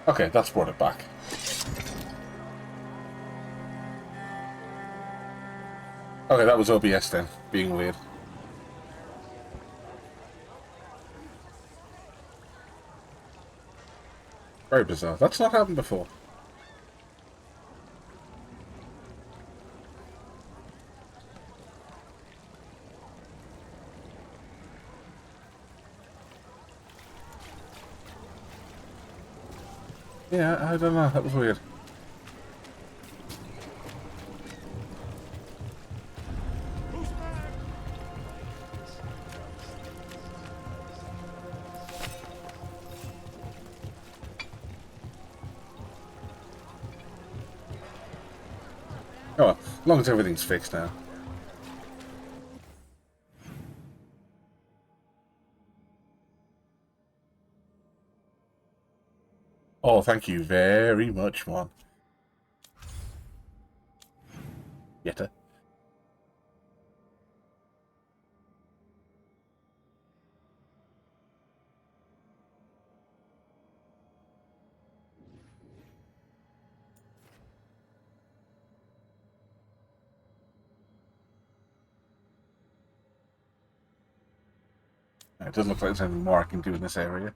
Okay, that's brought it back. Okay, that was OBS then, being weird. Very bizarre. That's not happened before. Yeah, I don't know. That was weird. Oh, well, as long as everything's fixed now. Oh, thank you very much, man. Yetta. It doesn't look like there's anything more I can do in this area.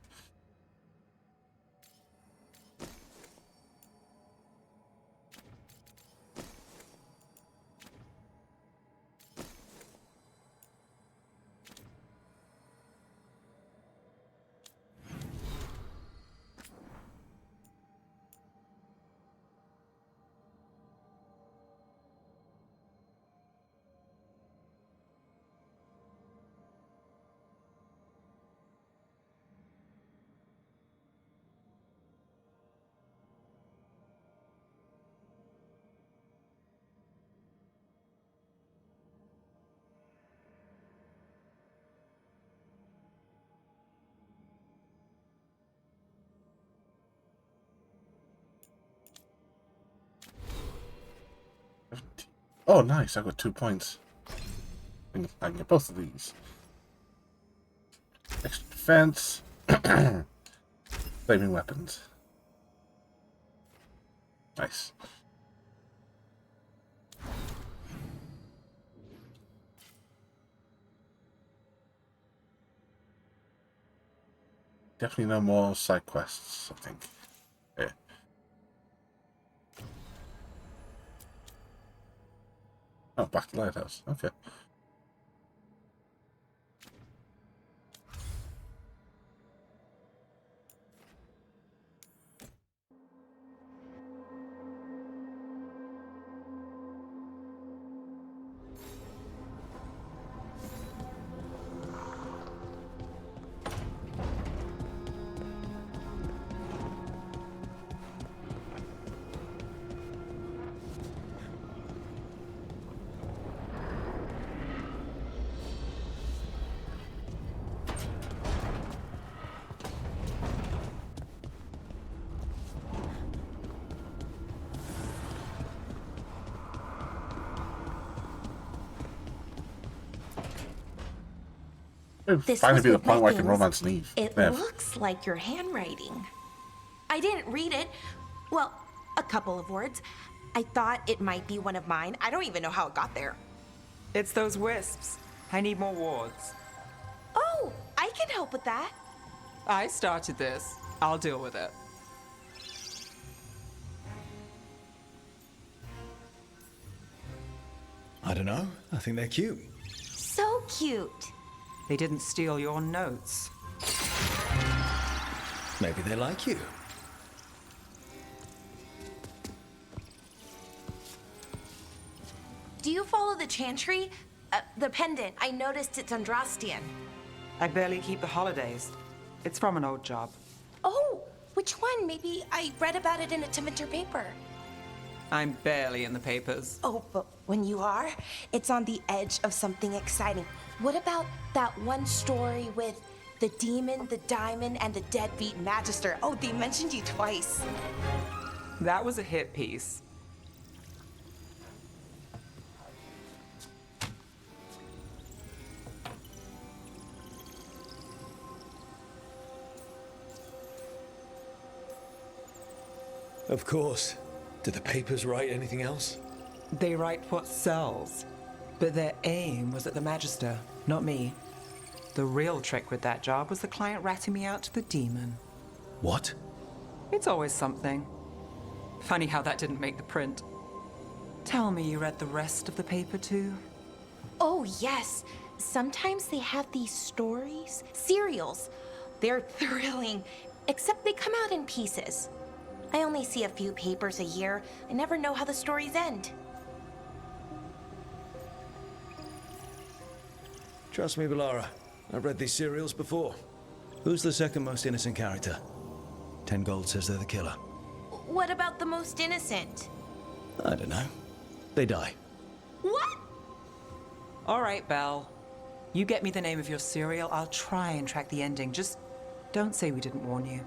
Oh, nice. I got 2 points. I can get both of these. Extra defense. Flaming weapons. Nice. Definitely no more side quests, I think. Yeah. Oh, back to the lighthouse. Okay. It'll This finally was be the with my point where I can things. romance Neve. It Nev. looks like your handwriting. I didn't read it. Well, a couple of words. I thought it might be one of mine. I don't even know how it got there. It's those wisps. I need more wards. Oh, I can help with that. I started this. I'll deal with it. I don't know. I think they're cute. So cute. They didn't steal your notes. Maybe they like you. Do you follow the chantry? The pendant. I noticed it's Andrastian. I barely keep the holidays. It's from an old job. Oh, which one? Maybe I read about it in a Tevinter paper. I'm barely in the papers. Oh, but when you are, it's on the edge of something exciting. What about that one story with the demon, the diamond, and the deadbeat magister? Oh, they mentioned you twice. That was a hit piece. Of course. Did the papers write anything else? They write what sells. But their aim was at the Magister, not me. The real trick with that job was the client ratting me out to the demon. What? It's always something. Funny how that didn't make the print. Tell me you read the rest of the paper too? Oh, yes. Sometimes they have these stories, serials. They're thrilling, except they come out in pieces. I only see a few papers a year. I never know how the stories end. Trust me, Balara. I've read these serials before. Who's the second most innocent character? 10 gold says they're the killer. What about the most innocent? I don't know. They die. What? All right, Belle. You get me the name of your serial, I'll try and track the ending. Just don't say we didn't warn you.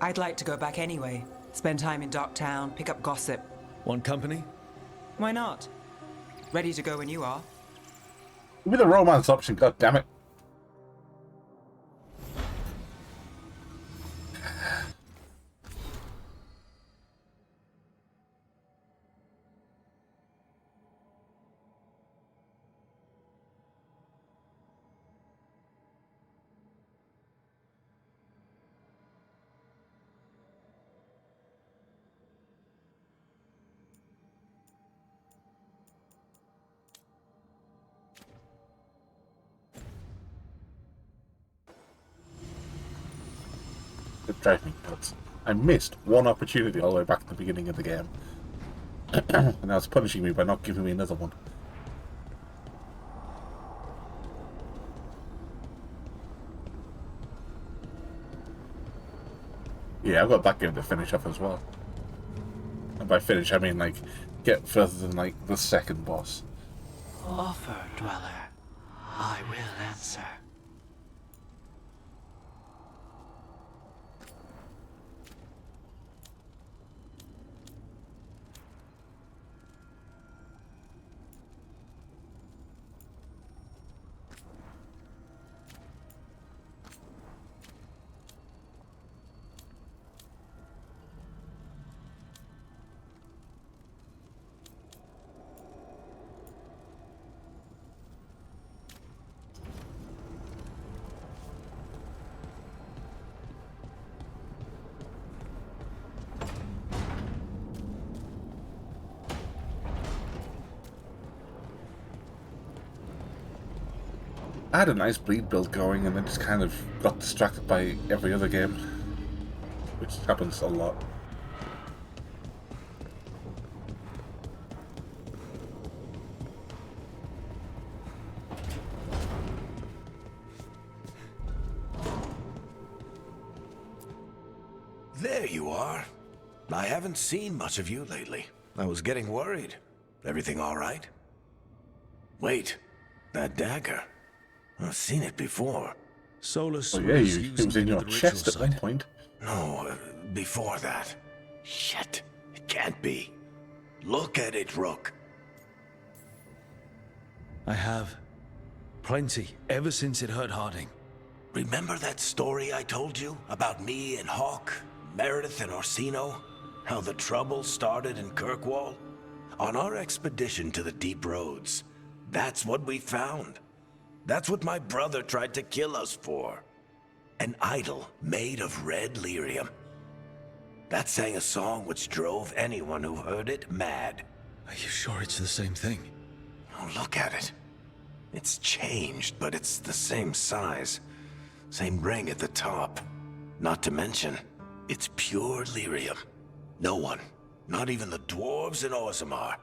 I'd like to go back anyway. Spend time in Docktown, pick up gossip. Want company? Why not? Ready to go when you are. Give me the romance option, god damn it. It drives me nuts. I missed one opportunity all the way back at the beginning of the game. And now it's punishing me by not giving me another one. Yeah, I've got that game to finish off as well. And by finish, I mean, like, get further than, like, the second boss. Offer, dweller. I will answer. I had a nice bleed build going and then just kind of got distracted by every other game. Which happens a lot. There you are. I haven't seen much of you lately. I was getting worried. Everything all right? Wait, that dagger. I've seen it before. Solus Oh yeah, it was in your chest at that point. No, before that. Shit, it can't be. Look at it, Rook. I have. Plenty, ever since it hurt Harding. Remember that story I told you about me and Hawk, Meredith and Orsino? How the trouble started in Kirkwall? On our expedition to the Deep Roads, that's what we found. That's what my brother tried to kill us for. An idol made of red lyrium. That sang a song which drove anyone who heard it mad. Are you sure it's the same thing? Oh, look at it. It's changed, but it's the same size. Same ring at the top. Not to mention, it's pure lyrium. No one, not even the dwarves in Orzammar,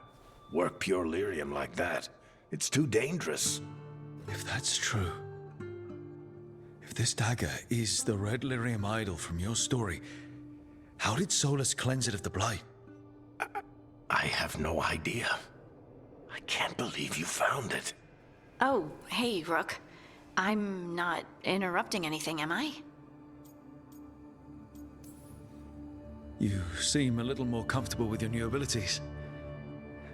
work pure lyrium like that. It's too dangerous. If that's true, if this dagger is the red lyrium idol from your story, how did Solus cleanse it of the blight? I have no idea. I can't believe you found it. Oh, hey, Rook. I'm not interrupting anything, am I? You seem a little more comfortable with your new abilities.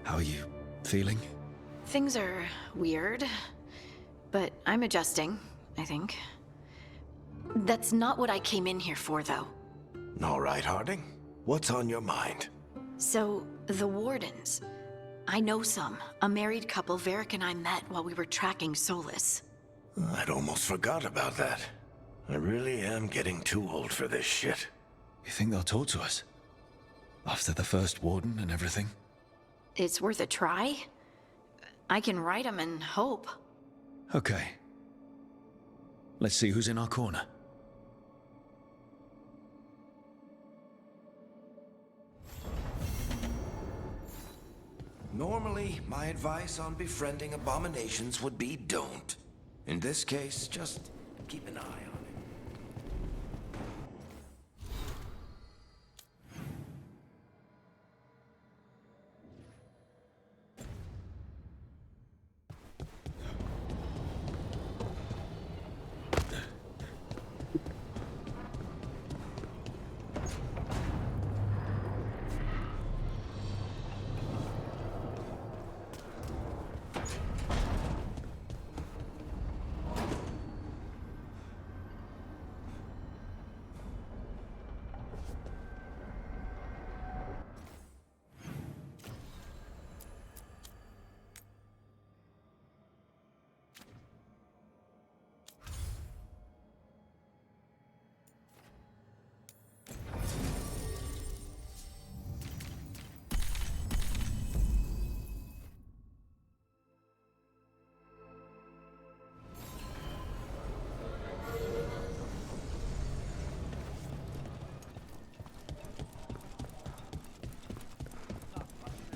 How are you feeling? Things are weird, but I'm adjusting, I think. That's not what I came in here for, though. All right, Harding. What's on your mind? So, the Wardens. I know some. A married couple Varric and I met while we were tracking Solus. I'd almost forgot about that. I really am getting too old for this shit. You think they'll talk to us? After the first warden and everything? It's worth a try. I can write them and hope. Okay. Let's see who's in our corner. Normally, my advice on befriending abominations would be don't. In this case, just keep an eye on it.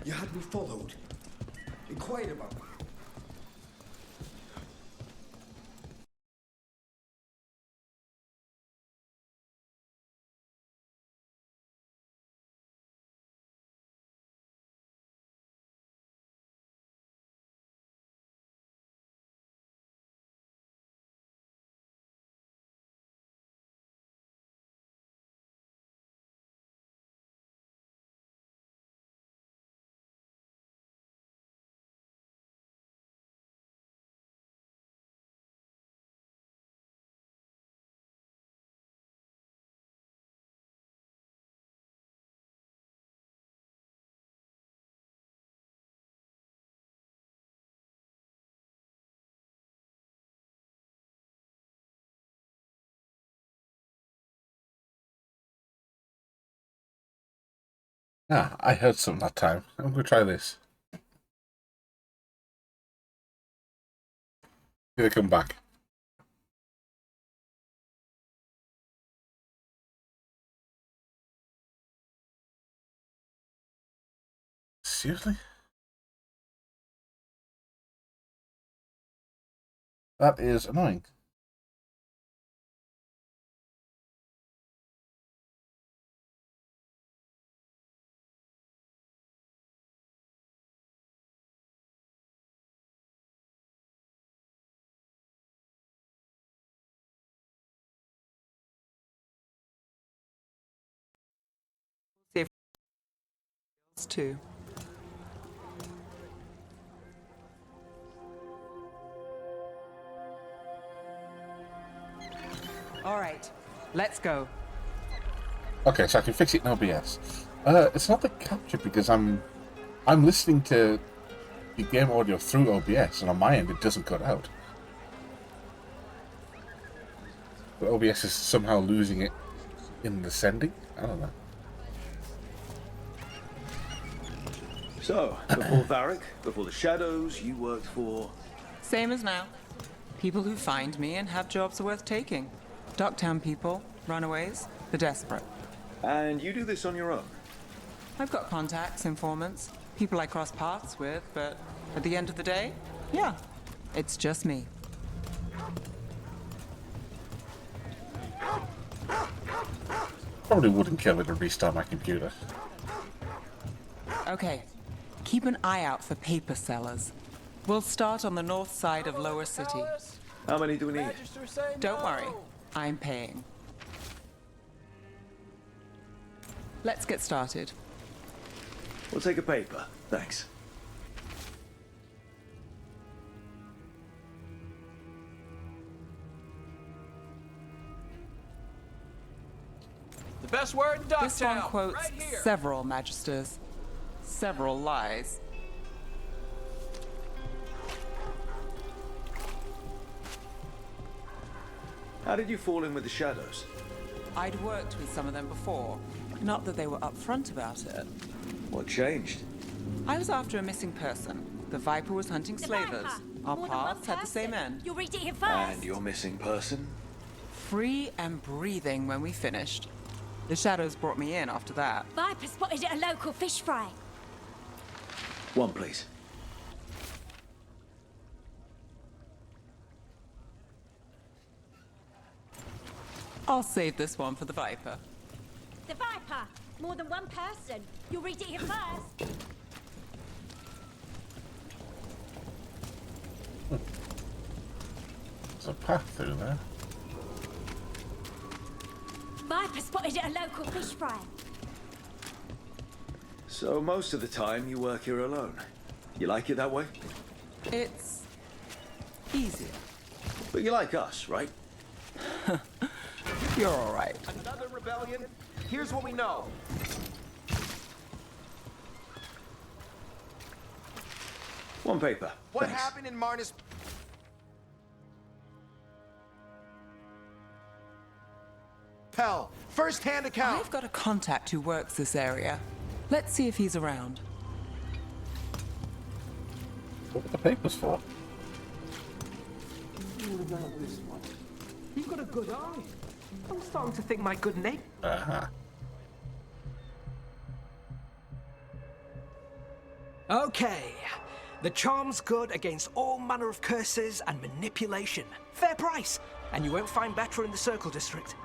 You had me followed. Inquired about me. Ah, I heard something that time. I'm going to try this. Here they come back. Seriously? That is annoying. See if it's too. All right, let's go. Okay, so I can fix it in OBS. It's not the capture because I'm listening to the game audio through OBS, and on my end it doesn't cut out. But OBS is somehow losing it in the sending. I don't know. So, before Varric, before the Shadows, you worked for... Same as now. People who find me and have jobs worth taking. Docktown people, runaways, the desperate. And you do this on your own? I've got contacts, informants, people I cross paths with, but at the end of the day, yeah, it's just me. Probably wouldn't kill it to restart my computer. Okay, keep an eye out for paper sellers. We'll start on the north side of Lower City. How many do we need? Don't worry, I'm paying. Let's get started. We'll take a paper. Thanks. The best word in This one Dogtown. quotes Right here. several magisters, several lies. How did you fall in with the shadows? I'd worked with some of them before. Not that they were upfront about it. What changed? I was after a missing person. The Viper was hunting slavers. Our More than one paths had the same person. end. You'll read it here first. And your missing person? Free and breathing when we finished. The shadows brought me in after that. Viper spotted at a local fish fry. One, please. I'll save this one for the Viper. The Viper. More than one person. You'll read it here first. There's a path through there. Viper spotted at a local fish fry. So most of the time you work here alone. You like it that way? It's easier. But you like us, right? You're all right. Another rebellion? Here's what we know. One paper. What Thanks. happened in Marnus? Pell, first-hand account. I've got a contact who works this area. Let's see if he's around. What are the papers for? You've got a good eye. I'm starting to think my good name. Uh-huh. Okay. The charm's good against all manner of curses and manipulation. Fair price. And you won't find better in the Circle District.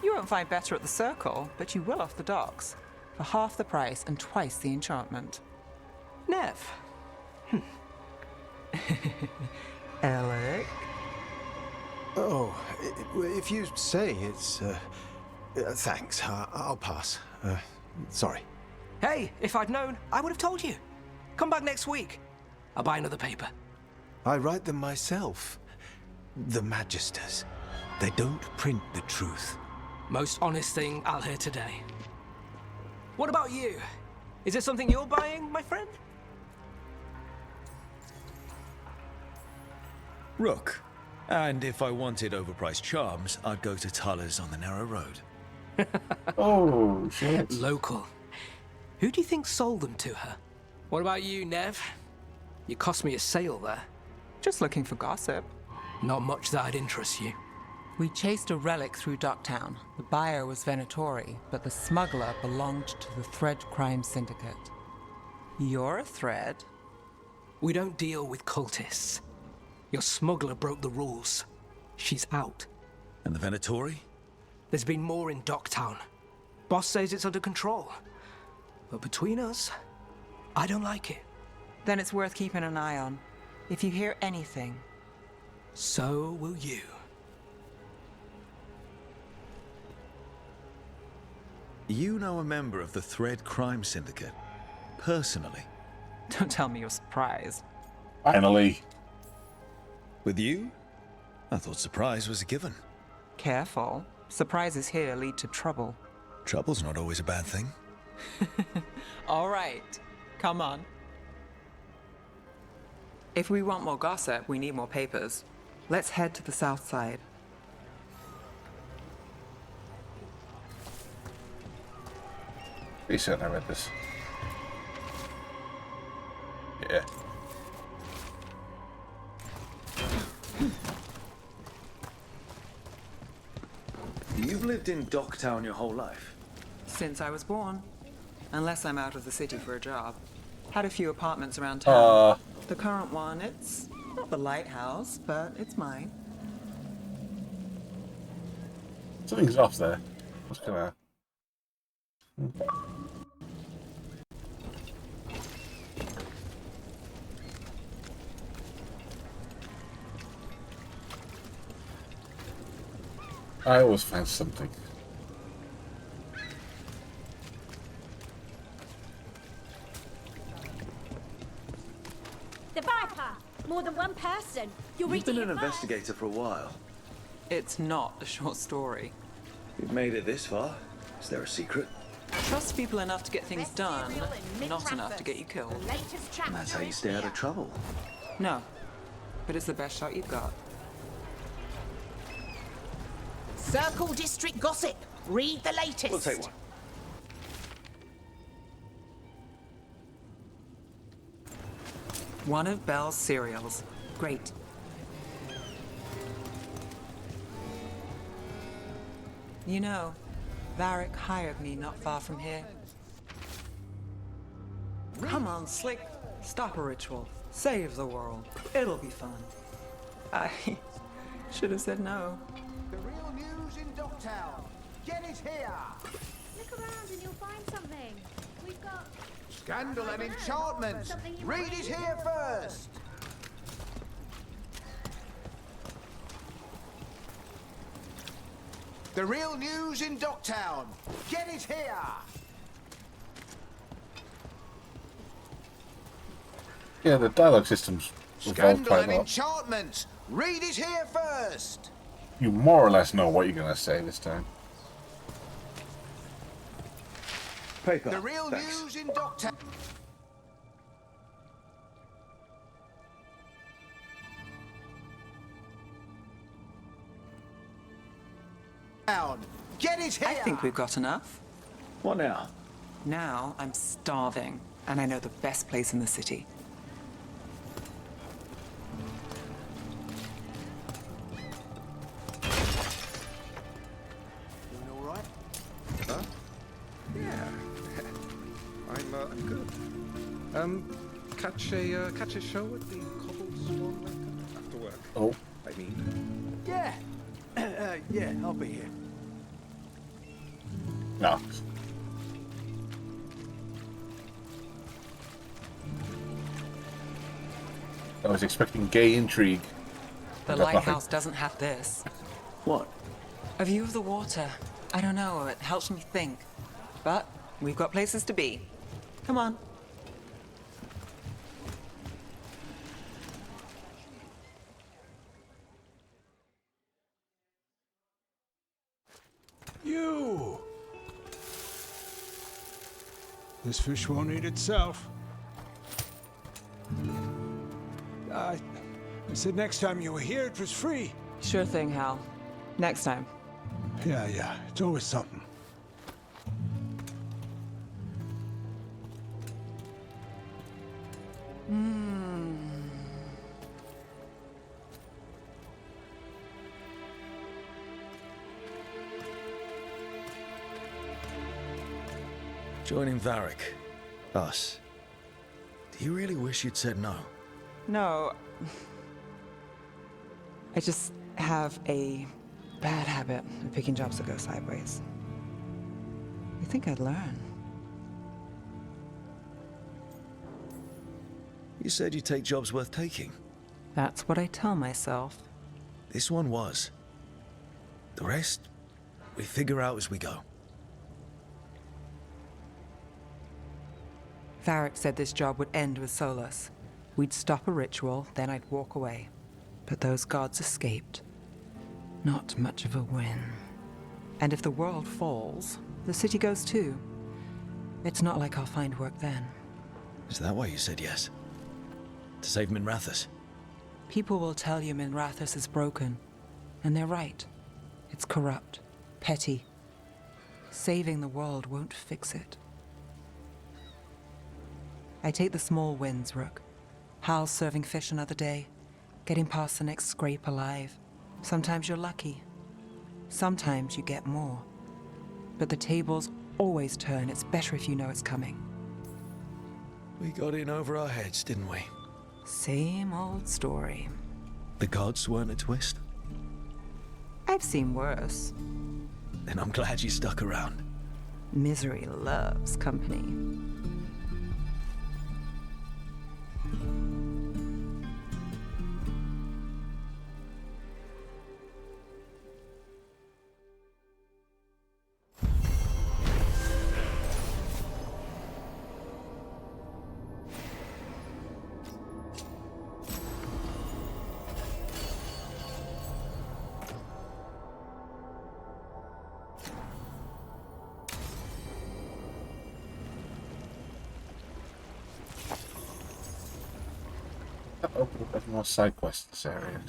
You won't find better at the Circle, but you will off the docks. For half the price and twice the enchantment. Nev. Alec? Oh, if you say it's... thanks. I'll pass. Sorry. Hey, if I'd known, I would have told you. Come back next week. I'll buy another paper. I write them myself. The Magisters. They don't print the truth. Most honest thing I'll hear today. What about you? Is it something you're buying, my friend? Rook. And if I wanted overpriced charms, I'd go to Tuller's on the narrow road. Oh, shit. Local. Who do you think sold them to her? What about you, Nev? You cost me a sale there. Just looking for gossip. Not much that'd interest you. We chased a relic through Docktown. The buyer was Venatori, but the smuggler belonged to the Thread Crime Syndicate. You're a thread? We don't deal with cultists. Your smuggler broke the rules. She's out. And the Venatori? There's been more in Docktown. Boss says it's under control. But between us, I don't like it. Then it's worth keeping an eye on. If you hear anything. So will you. You know a member of the Thread Crime Syndicate? Personally? Don't tell me you're surprised. Finally. With you? I thought surprise was a given. Careful. Surprises here lead to trouble. Trouble's not always a bad thing. All right. Come on. If we want more gossip, we need more papers. Let's head to the south side. Pretty certain I read this. Yeah. You've lived in Docktown your whole life? Since I was born. Unless I'm out of the city for a job. Had a few apartments around town. The current one, it's not the lighthouse, but it's mine. Something's off there. What's going on? I always find something. The Viper. More than one person. You'll read You've been it an here first. investigator for a while. It's not a short story. You've made it this far. Is there a secret? Trust people enough to get things done, not enough to get you killed. And that's how you stay out of trouble. No, but it's the best shot you've got. Circle District Gossip. Read the latest. We'll take one. One of Belle's cereals. Great. You know, Varric hired me not far from here. Come on, Slick. Stop a ritual. Save the world. It'll be fun. I should have said no. The real news in Docktown. Get it here. Look around and you'll find something. We've got Scandal and enchantment. Read it here first. The real news in Docktown. Get it here. Yeah, the dialogue system's evolved Scandal quite and a lot. enchantment. Read it here first. You more or less know what you're going to say this time. Paper. The real Thanks. news in Docktown. Get it here. I think we've got enough. What now? Now I'm starving, and I know the best place in the city. Doing all right? Huh? Yeah. I'm good. Catch a show at the Cobbled Swan later after work. Oh. I mean. Yeah. Yeah, I'll be here. No. I was expecting gay intrigue. The Got lighthouse nothing. doesn't have this. What? A view of the water. I don't know, it helps me think. But we've got places to be. Come on. You! This fish won't eat itself. I said next time you were here, it was free. Sure thing, Hal. Next time. Yeah, it's always something. Joining Varric. Us. Do you really wish you'd said no? No. I just have a bad habit of picking jobs that go sideways. You think I'd learn? You said you'd take jobs worth taking. That's what I tell myself. This one was. The rest, we figure out as we go. Varric said this job would end with Solus. We'd stop a ritual, then I'd walk away. But those gods escaped. Not much of a win. And if the world falls, the city goes too. It's not like I'll find work then. Is that why you said yes? To save Minrathous? People will tell you Minrathous is broken. And they're right. It's corrupt. Petty. Saving the world won't fix it. I take the small wins, Rook. Hal's serving fish another day. Getting past the next scrape alive. Sometimes you're lucky. Sometimes you get more. But the tables always turn. It's better if you know it's coming. We got in over our heads, didn't we? Same old story. The gods weren't a twist? I've seen worse. Then I'm glad you stuck around. Misery loves company. There's more side quests in this area.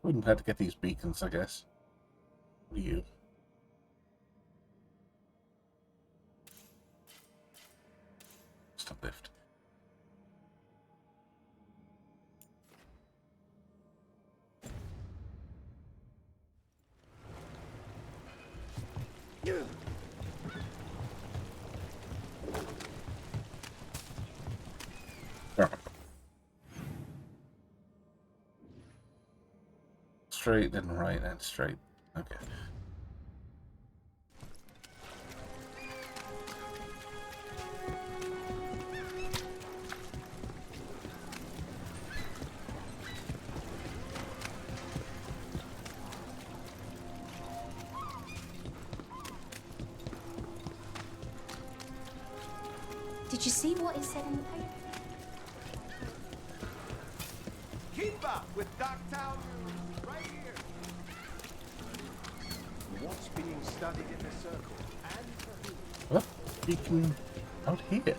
Wouldn't have to get these beacons, I guess. What are you? Stop lift. Straight, then right, and straight. Okay. Did you see what it said in the paper? Keep up with Darktown News right here. What's being studied in the circle and for who? What? Beacon out here.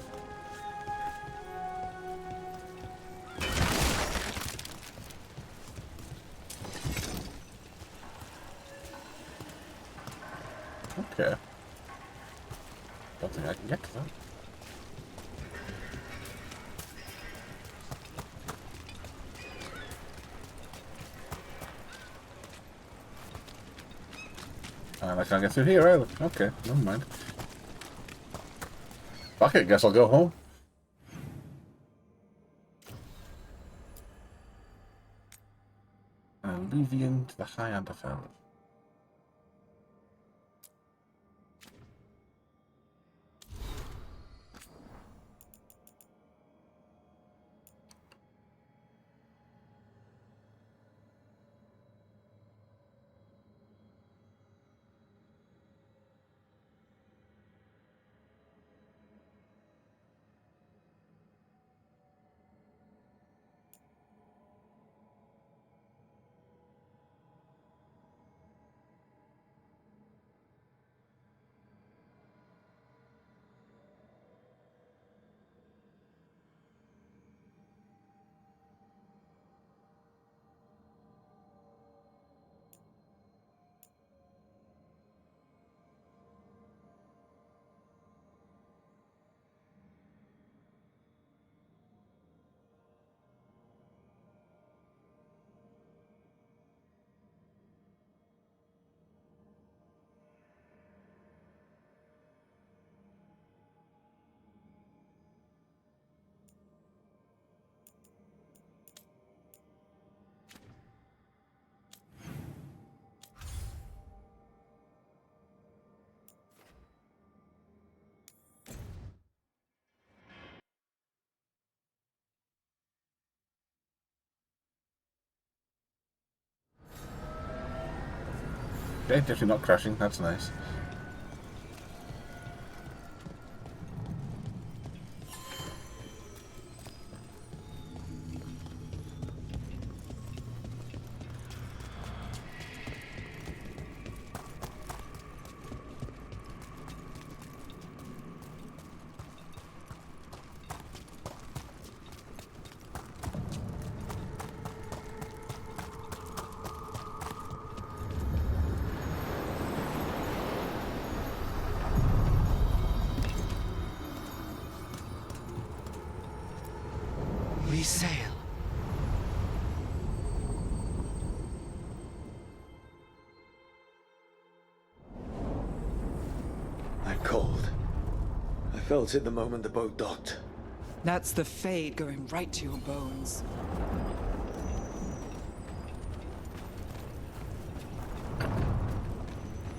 Okay. Don't think I can get to that. And I can't get through here either. Okay, never mind. Fuck it, guess I'll go home. Alluvian to the High Underfell. Okay, definitely not crashing, that's nice. We sail. I'm cold. I felt it the moment the boat docked. That's the fade going right to your bones.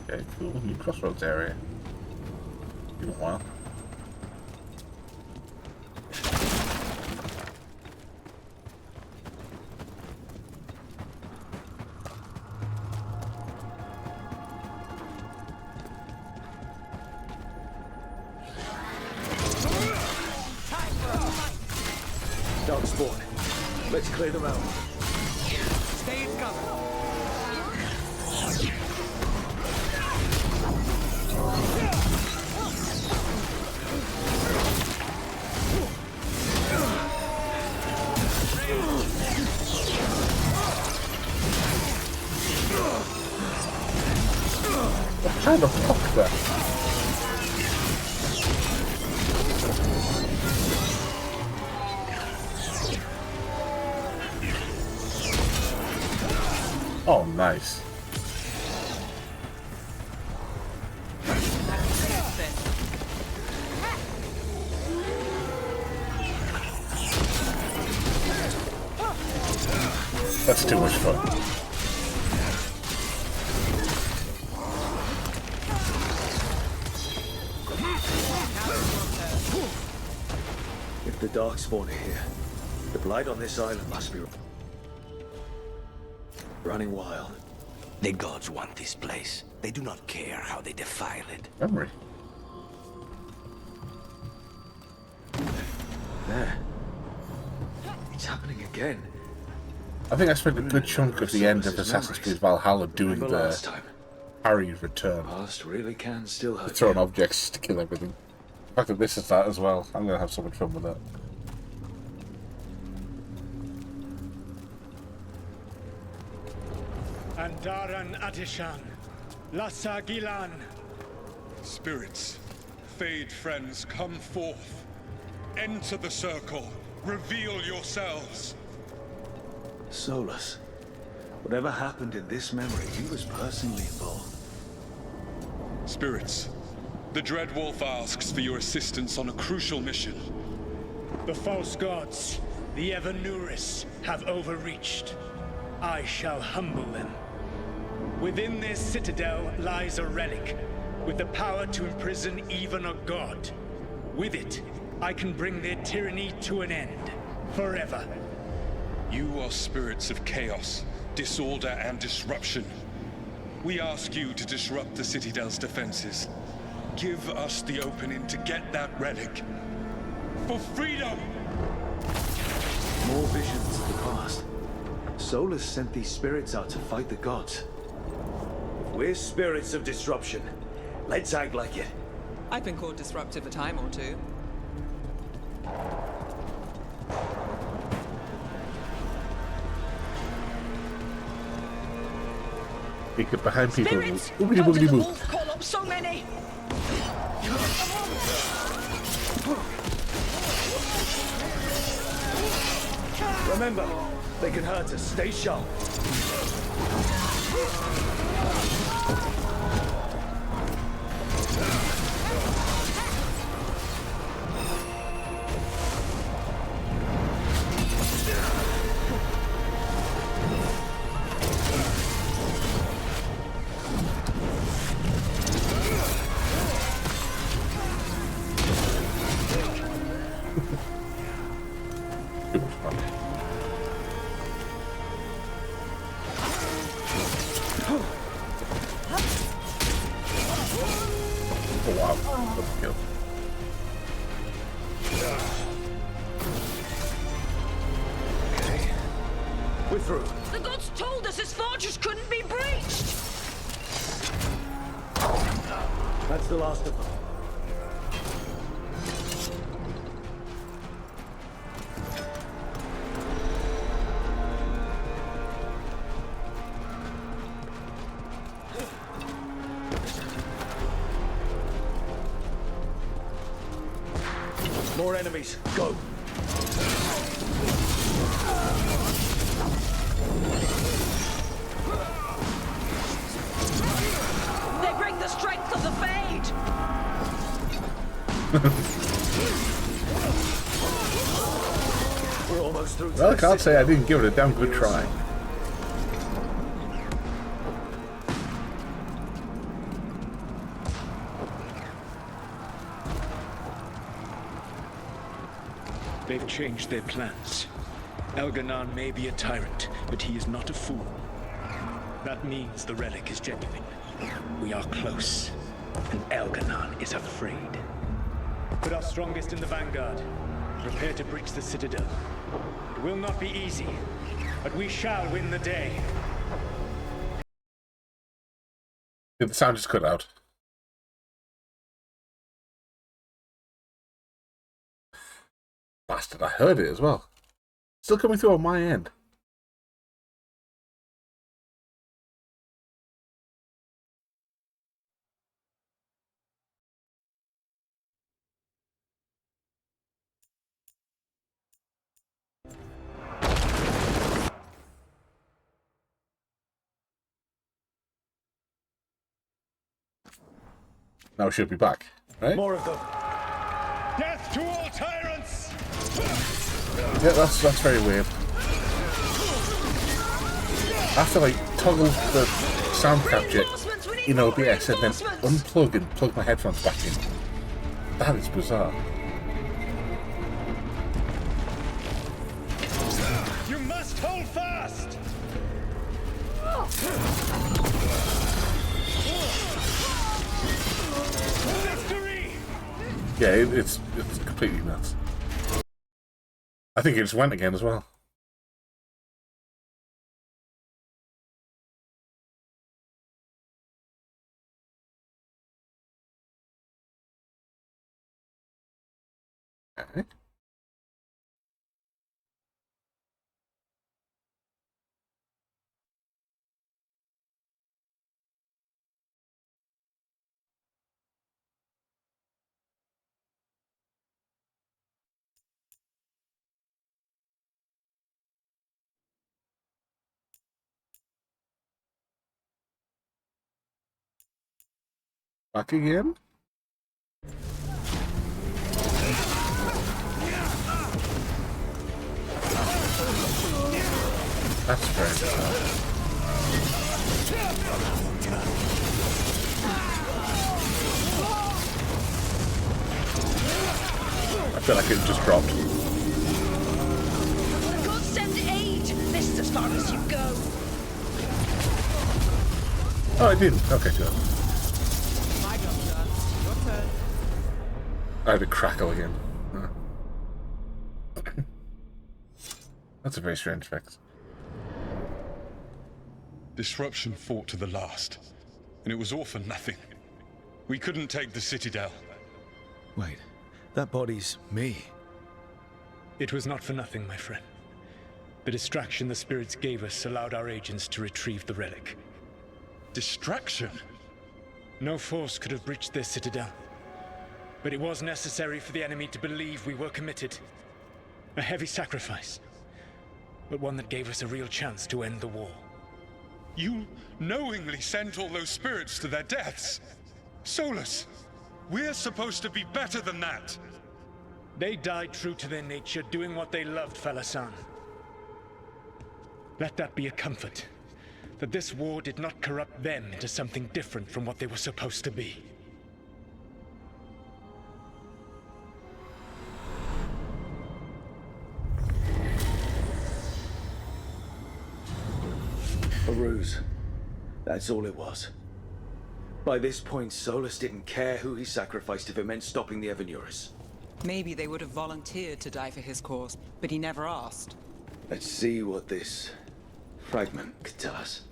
Okay, cool. New crossroads area. Been a while. Dark spawn. Let's clear them out. Stay in cover. kind of block there? Oh, nice. That's too much fun. If the Darkspawn are here, the blight on this island must be running wild. The gods want this place. They do not care how they defile it. Memory. There. It's happening again. I think I spent a good chunk of the end of Assassin's Creed Valhalla doing the Harry's return. Past really can still hurt. Throwing objects to kill everything. The fact that this is that as well. I'm going to have so much fun with that. Andaran Atishan, Lassa Gilan. Spirits, Fade friends, come forth. Enter the circle. Reveal yourselves. Solus. Whatever happened in this memory, he was personally involved. Spirits, the Dread Wolf asks for your assistance on a crucial mission. The false gods, the Evanuris, have overreached. I shall humble them. Within this citadel lies a relic, with the power to imprison even a god. With it, I can bring their tyranny to an end, forever. You are spirits of chaos, disorder, and disruption. We ask you to disrupt the Citadel's defenses. Give us the opening to get that relic. For freedom! More visions of the past. Solus sent these spirits out to fight the gods. We're spirits of disruption. Let's act like it. I've been called disruptive a time or two. You get behind people. Spirits! Oobity How boogity did the boo. wolf call up so many? Remember, they can hurt us. Stay sharp. Oh wow, that's good. Okay. We're through. The gods told us his fortress couldn't be breached. That's the last of them. More enemies. Go. They break the strength of the Fade. We're almost through. Well, I can't say I didn't give it a damn good try. They've changed their plans. Elganon may be a tyrant, but he is not a fool. That means the relic is genuine. We are close, and Elganon is afraid. Put our strongest in the vanguard. Prepare to breach the citadel. It will not be easy, but we shall win the day. Did the sound just cut out? Bastard, I heard it as well. Still coming through on my end. Now she'll be back, right? More of them. Death to all tyrants! Yeah, that's very weird. I have to like toggle the sound capture in OBS and then unplug and plug my headphones back in. That is bizarre. You must hold fast! Victory! Yeah, it's completely nuts. I think it just went again as well. Okay. Back again? That's very bizarre. I feel like it just dropped. The gods send aid! This is as far as you go. Oh, I didn't. Okay, good. My doctor, your turn. I had a crackle again. Huh. That's a very strange effect. Disruption fought to the last, and it was all for nothing. We couldn't take the Citadel. Wait, that body's me. It was not for nothing, my friend. The distraction the spirits gave us allowed our agents to retrieve the relic. Distraction? No force could have breached their Citadel. But it was necessary for the enemy to believe we were committed. A heavy sacrifice, but one that gave us a real chance to end the war. You knowingly sent all those spirits to their deaths. Solus, we're supposed to be better than that. They died true to their nature, doing what they loved, Falasan. Let that be a comfort, that this war did not corrupt them into something different from what they were supposed to be. A ruse. That's all it was. By this point, Solus didn't care who he sacrificed if it meant stopping the Evanuris. Maybe they would have volunteered to die for his cause, but he never asked. Let's see what this fragment could tell us.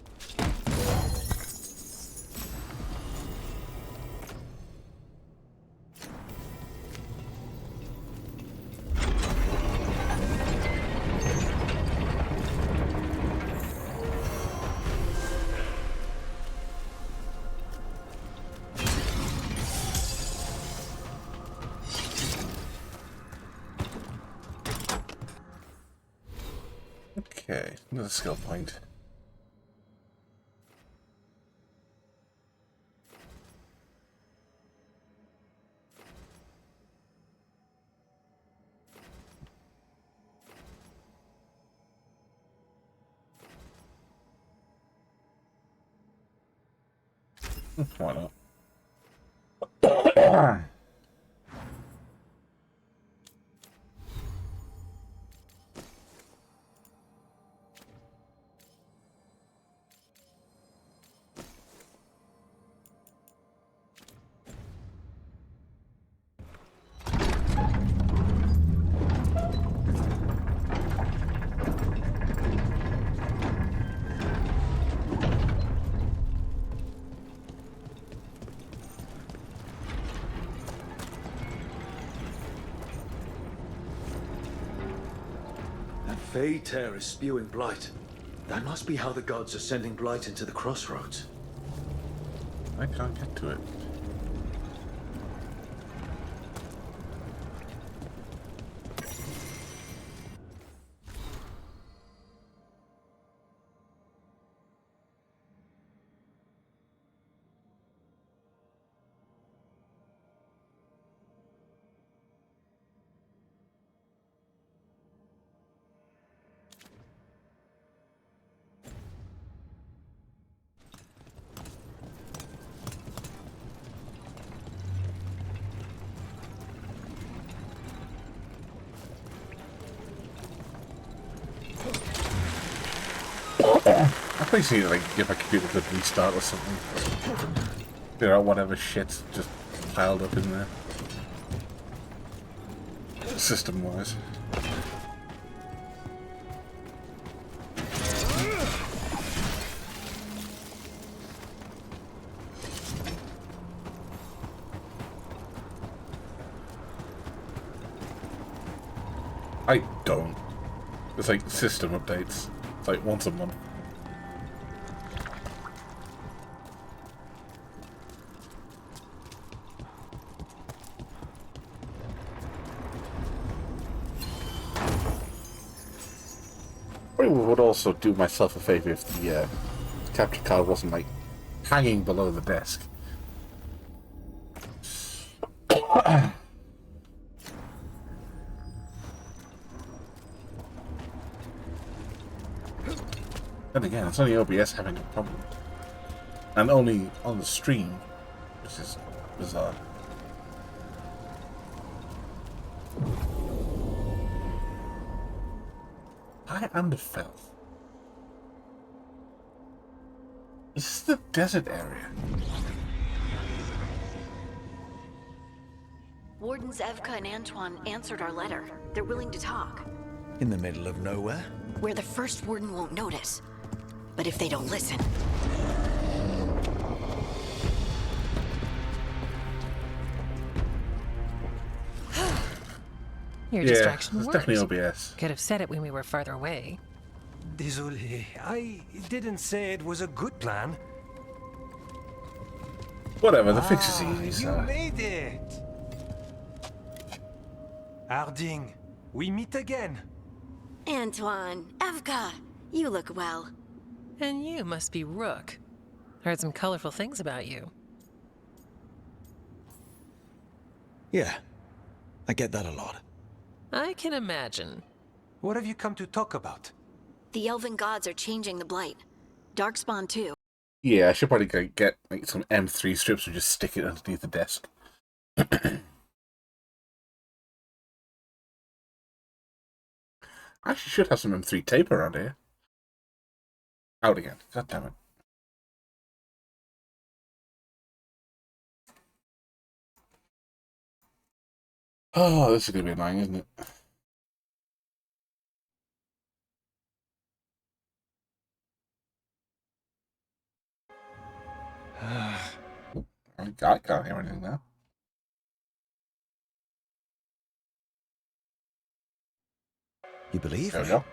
Okay, another skill point. Why not? Fey tear is spewing blight. That must be how the gods are sending blight into the crossroads. I can't get to it. I probably need to like give my computer a good restart or something. Clear out whatever shit's just piled up in there. System-wise. I don't. It's like system updates. It's like once a month. Probably would also do myself a favor if the capture card wasn't like hanging below the desk. And again, it's only OBS having a problem. And only on the stream, which is bizarre. High and filth. Is this the desert area? Wardens Evka and Antoine answered our letter. They're willing to talk. In the middle of nowhere? Where the first warden won't notice. But if they don't listen... Your distraction worked. Definitely OBS. Could have said it when we were farther away. Désolé, I didn't say it was a good plan. Whatever, the fix is easy, You so... made it! Harding, we meet again. Antoine, Evka, you look well. And you must be Rook. Heard some colorful things about you. Yeah, I get that a lot. I can imagine. What have you come to talk about? The elven gods are changing the blight. Darkspawn too. Yeah, I should probably get like some M3 strips and just stick it underneath the desk. I actually should have some M3 tape around here. Out again. God damn it. Oh, this is going to be annoying, isn't it? I can't hear anything now. You believe There we go.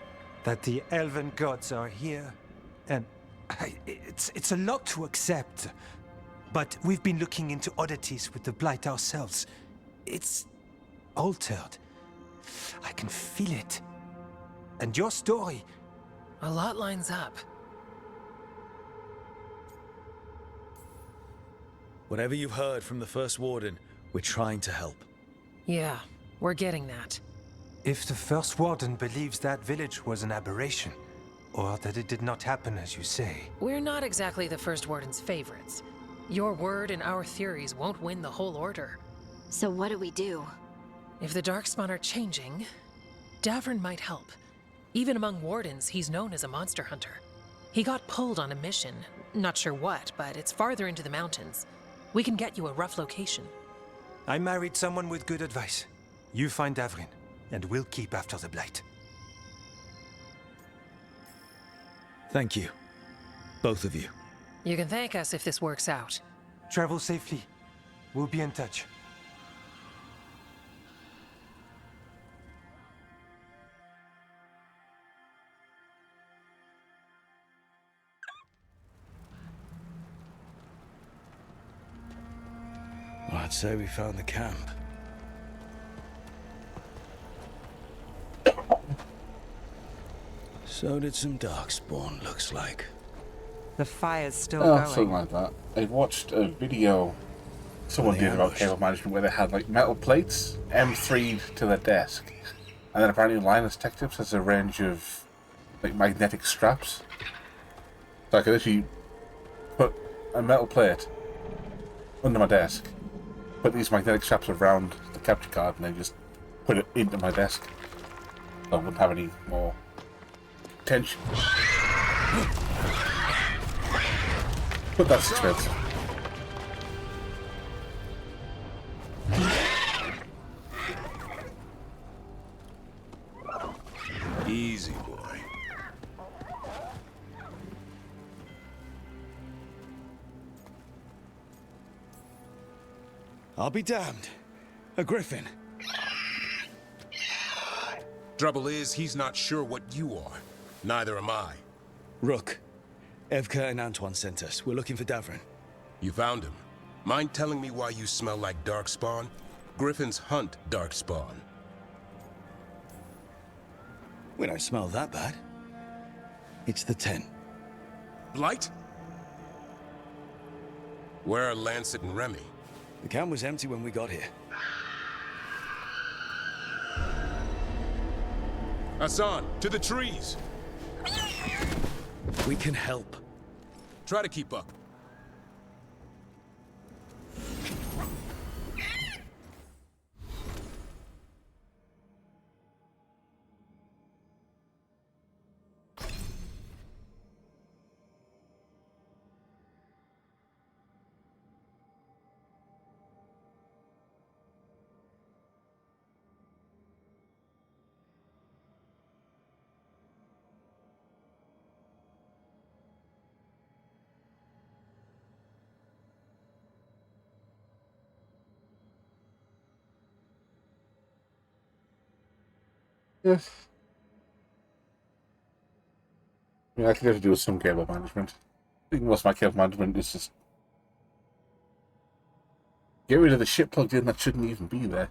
That the elven gods are here. And it's a lot to accept. But we've been looking into oddities with the blight ourselves. It's altered. I can feel it. And your story... A lot lines up. Whatever you've heard from the First Warden, we're trying to help. Yeah, we're getting that. If the First Warden believes that village was an aberration, or that it did not happen as you say... We're not exactly the First Warden's favorites. Your word and our theories won't win the whole order. So what do we do? If the Darkspawn are changing, Davrin might help. Even among Wardens, he's known as a monster hunter. He got pulled on a mission. Not sure what, but it's farther into the mountains. We can get you a rough location. I married someone with good advice. You find Davrin, and we'll keep after the blight. Thank you. Both of you. You can thank us if this works out. Travel safely. We'll be in touch. Well, I'd say we found the camp. So did some Darkspawn, looks like. The fire's still Oh, going. something like that. I watched a video someone did about cable management where they had like metal plates M3'd to the desk, and then apparently Linus Tech Tips has a range of like magnetic straps. So I could actually put a metal plate under my desk, put these magnetic straps around the capture card, and then just put it into my desk. So I wouldn't have any more tension. But that's expensive. Easy, boy. I'll be damned. A griffin. Trouble is, he's not sure what you are. Neither am I. Rook. Evka and Antoine sent us. We're looking for Davrin. You found him. Mind telling me why you smell like darkspawn? Griffins hunt darkspawn. We don't smell that bad. It's the 10. Blight? Where are Lancet and Remy? The camp was empty when we got here. Hassan, to the trees! We can help. Try to keep up. Yes. I mean, I could have to do with some cable management. I think most of my cable management is just get rid of the shit plugged in that shouldn't even be there.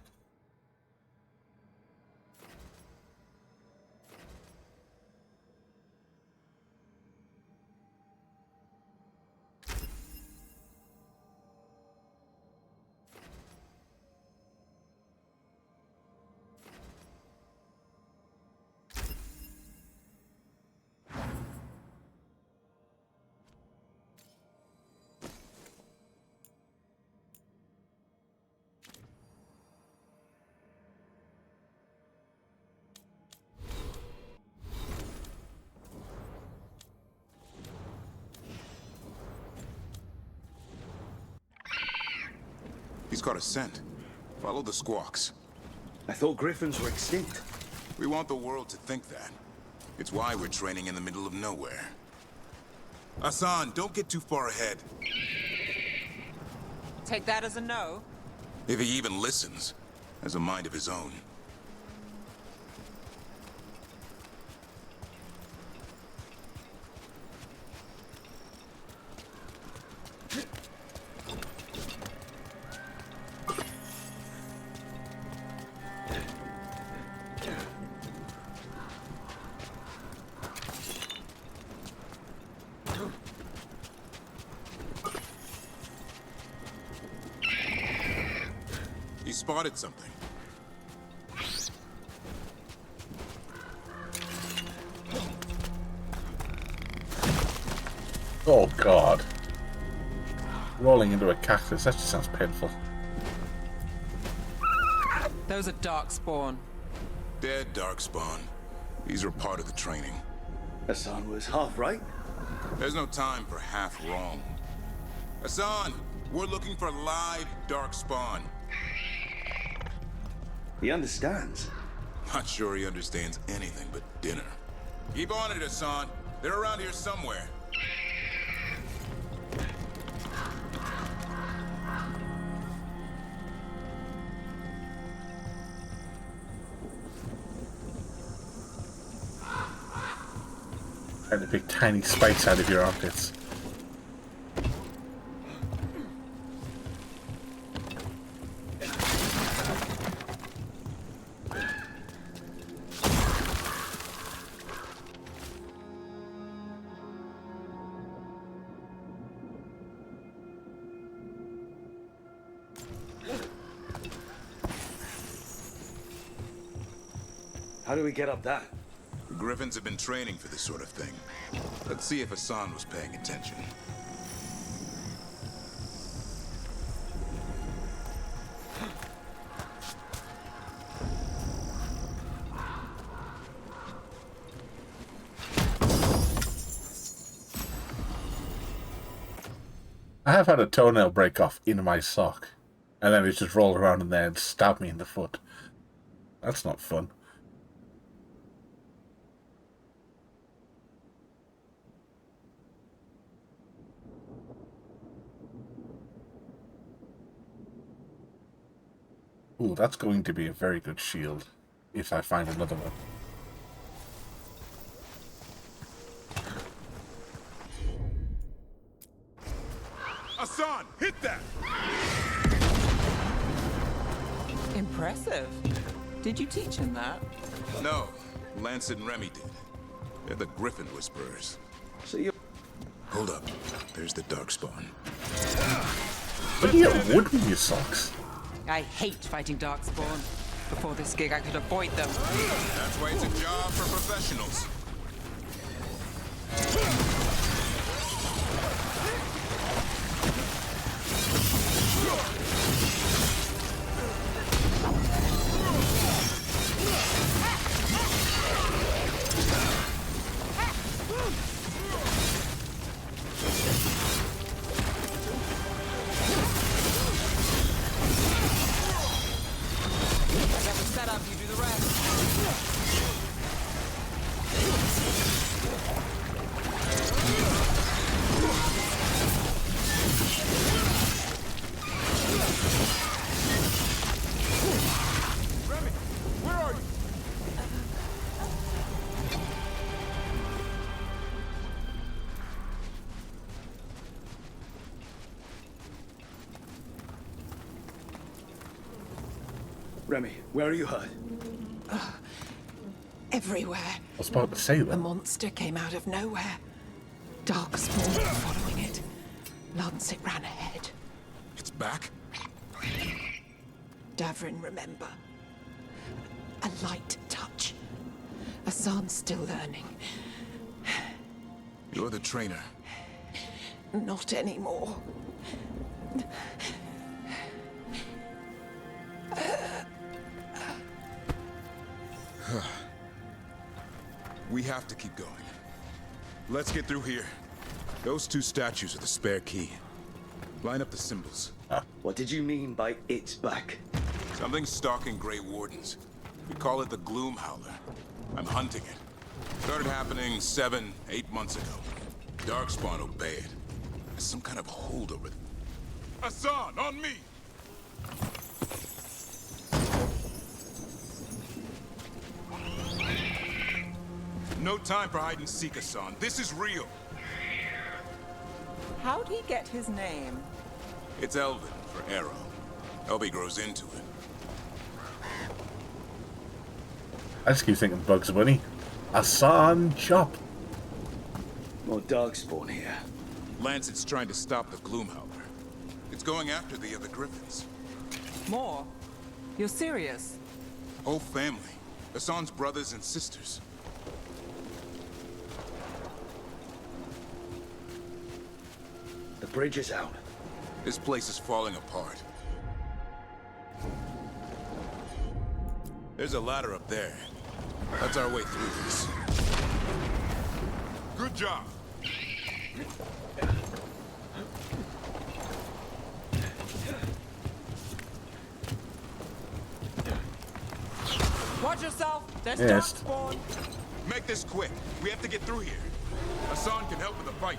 He's got a scent. Follow the squawks. I thought griffins were extinct. We want the world to think that. It's why we're training in the middle of nowhere. Hassan, don't get too far ahead. Take that as a no. If he even listens, has a mind of his own. He spotted something. Oh god. Rolling into a cactus, that just sounds painful. Those are darkspawn. Dead darkspawn. These are part of the training. Hassan was half right. There's no time for half wrong. Hassan, we're looking for live darkspawn. He understands. Not sure he understands anything but dinner. Keep on it, Hassan. They're around here somewhere. Trying to pick tiny spikes out of your armpits. How do we get up that? The Griffins have been training for this sort of thing. Let's see if Hassan was paying attention. I have had a toenail break off in my sock, and then it just rolled around in there and stabbed me in the foot. That's not fun. Ooh, that's going to be a very good shield, if I find another one. Hassan, hit that! Impressive. Did you teach him that? No, Lance and Remy did. They're the Griffin Whisperers. So you... Hold up. There's the Darkspawn. What do you get wood in your socks? I hate fighting Darkspawn. Before this gig, I could avoid them. That's why it's a job for professionals. Remy, where are you hurt? Everywhere. I was about to say that. A monster came out of nowhere. Darkspawn following it. Lancet ran ahead. It's back? Davrin, remember. A light touch. Hassan's still learning. You're the trainer. Not anymore. We have to keep going. Let's get through here. Those two statues are the spare key. Line up the symbols. What did you mean by it's back? Something's stalking Grey Wardens. We call it the Gloom Howler. I'm hunting it. Started happening 7, 8 months ago. Darkspawn obey it. There's some kind of holdover. Hassan, on me! No time for hide and seek, Hassan. This is real. How'd he get his name? It's Elven for arrow. Elby grows into it. I just keep thinking Bugs Bunny. Hassan Chop. More Darkspawn here. Lancet's trying to stop the Gloomhowler. It's going after the other Griffins. More? You're serious? Whole family. Hassan's brothers and sisters. The bridge is out. This place is falling apart. There's a ladder up there. That's our way through this. Good job. Watch yourself. There's Yes. Darkspawn. Make this quick. We have to get through here. Hassan can help with the fight.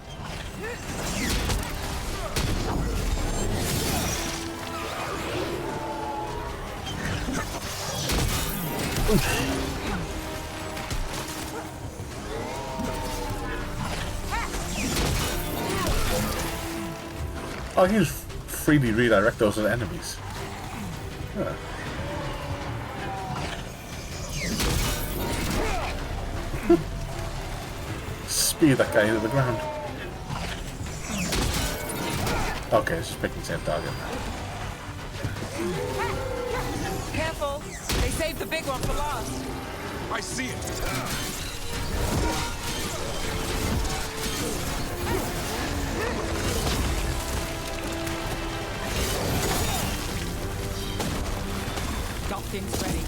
Oh, you just freely redirect those as enemies. Huh. Spear that guy into the ground. Okay, it's just picking the same target. Careful. They saved the big one for last. I see it. Got things ready.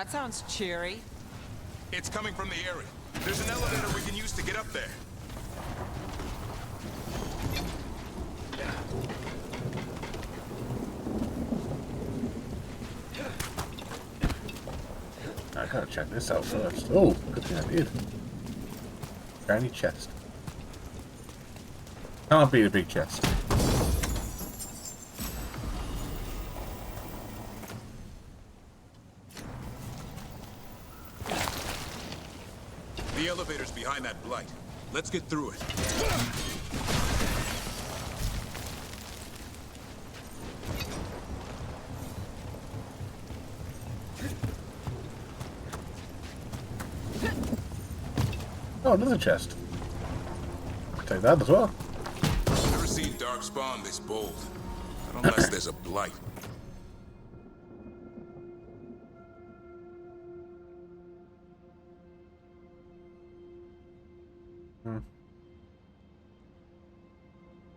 That sounds cheery. It's coming from the area. There's an elevator we can use to get up there. I gotta check this out first. Oh, good thing I did. Shiny chest. Can't beat a big chest. The elevator's behind that blight. Let's get through it. Oh, another chest. Take that as well. Never seen Darkspawn this bold. Not unless there's a blight.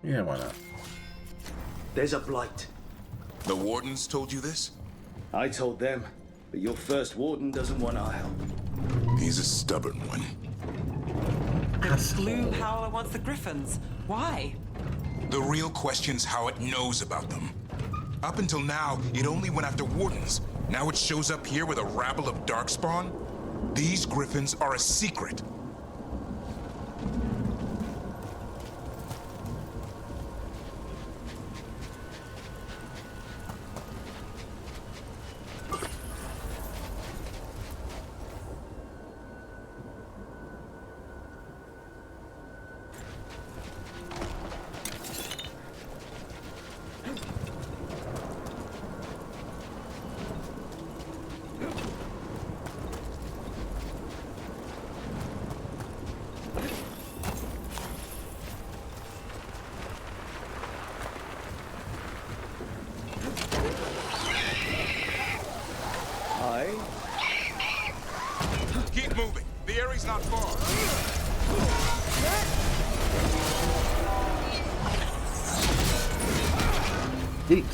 Yeah, why not? There's a blight. The Wardens told you this? I told them, but your first Warden doesn't want our help. He's a stubborn one. The Gloom Howler wants the Griffins. Why? The real question's how it knows about them. Up until now, it only went after Wardens. Now it shows up here with a rabble of Darkspawn? These Griffins are a secret. Keep moving. The area's not far. Eat.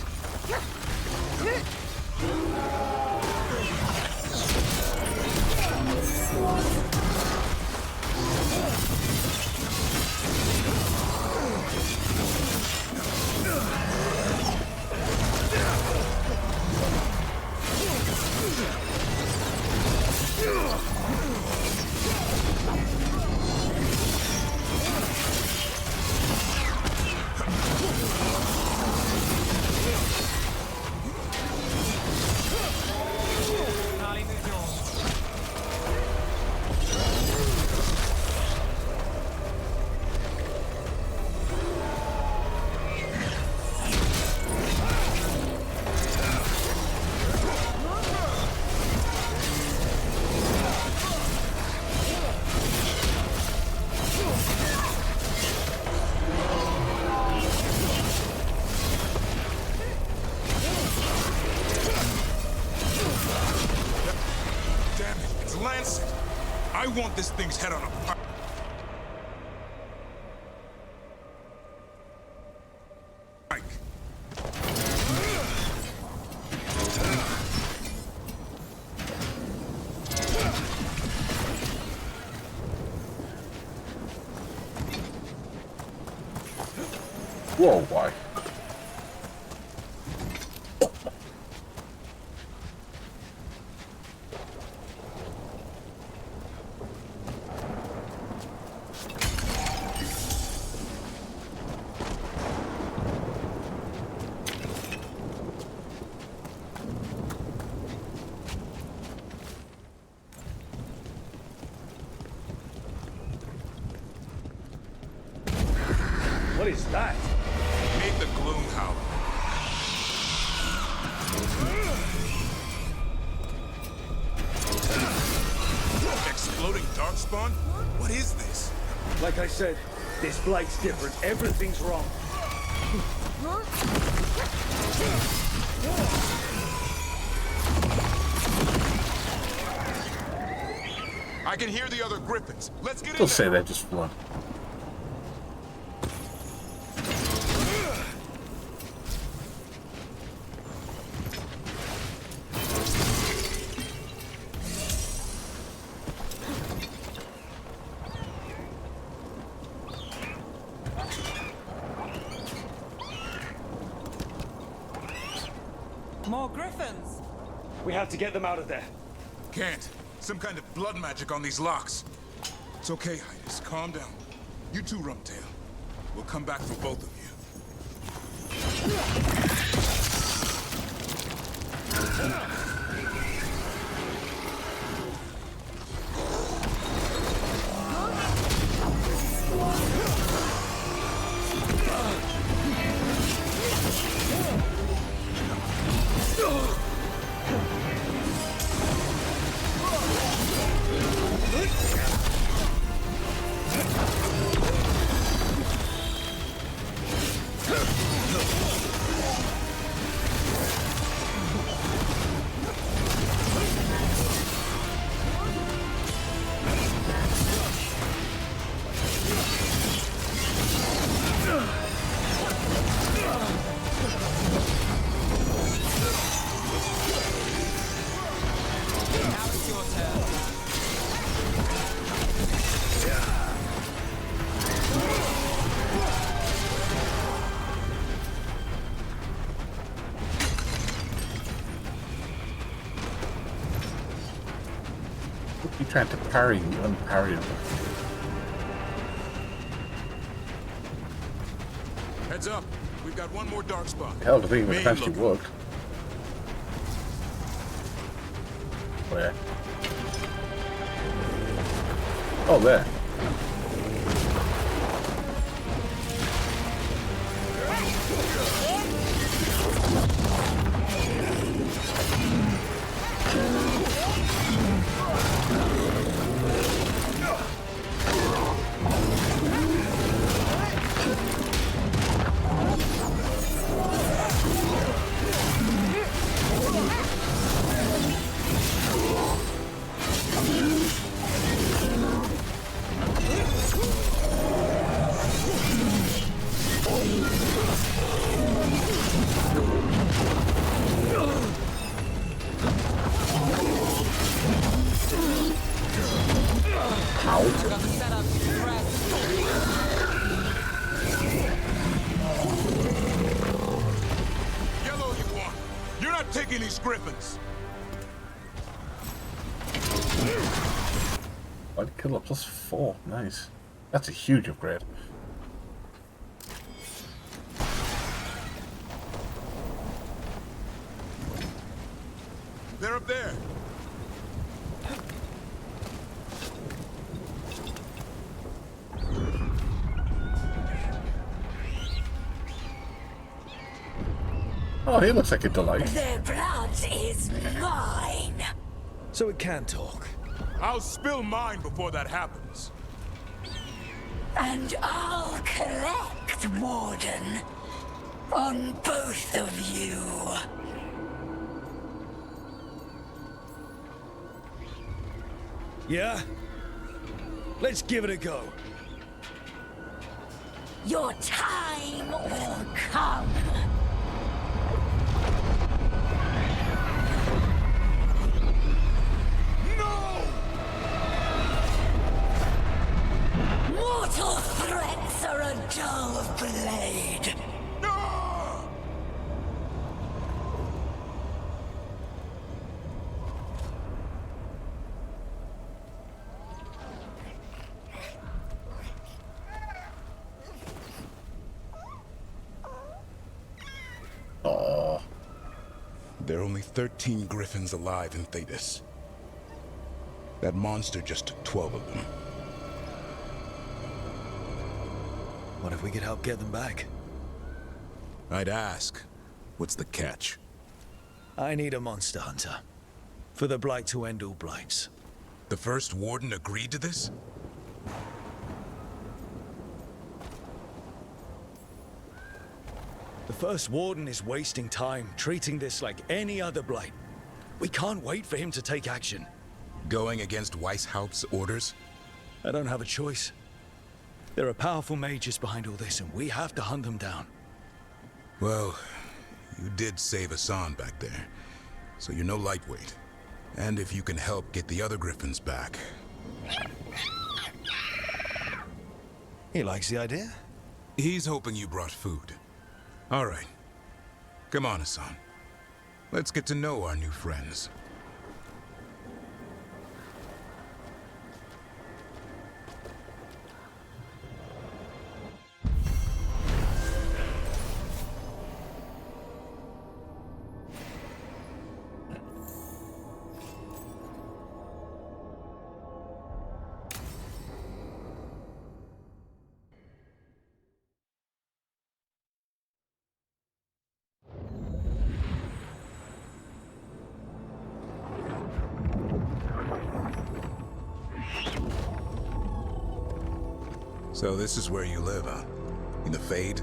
I want this thing's head on a pike. Whoa, why? What is that? Made the Gloom Howler. Exploding Darkspawn? What is this? Like I said, this blight's different. Everything's wrong. I can hear the other Griffins. Let's get in They'll there. say they're just one. We have to get them out of there. Can't. Some kind of blood magic on these locks. It's okay, Highness. Calm down. You too, Rumtail. We'll come back for both of you. You trying to parry the unparryable. Heads up. We've got one more dark spot. Hell, the thing was Main actually look. worked. Where? Oh, there. Yellow, you want. You're not taking these griffins. Body killer +4. Nice. That's a huge upgrade. They're up there. Oh, he looks like a delight. Their blood is mine. So it can talk. I'll spill mine before that happens. And I'll collect, Warden. On both of you. Yeah? Let's give it a go. Your time will come. Mortal threats are a dull blade. Oh. There are only 13 griffins alive in Thetis. That monster just took 12 of them. What if we could help get them back? I'd ask, what's the catch? I need a monster hunter. For the Blight to end all blights. The first warden agreed to this? The first warden is wasting time treating this like any other blight. We can't wait for him to take action. Going against Weishaupt's orders? I don't have a choice. There are powerful mages behind all this, and we have to hunt them down. Well, you did save Hassan back there, so you're no lightweight. And if you can help get the other griffins back... He likes the idea? He's hoping you brought food. All right. Come on, Hassan. Let's get to know our new friends. So this is where you live, huh? In the Fade?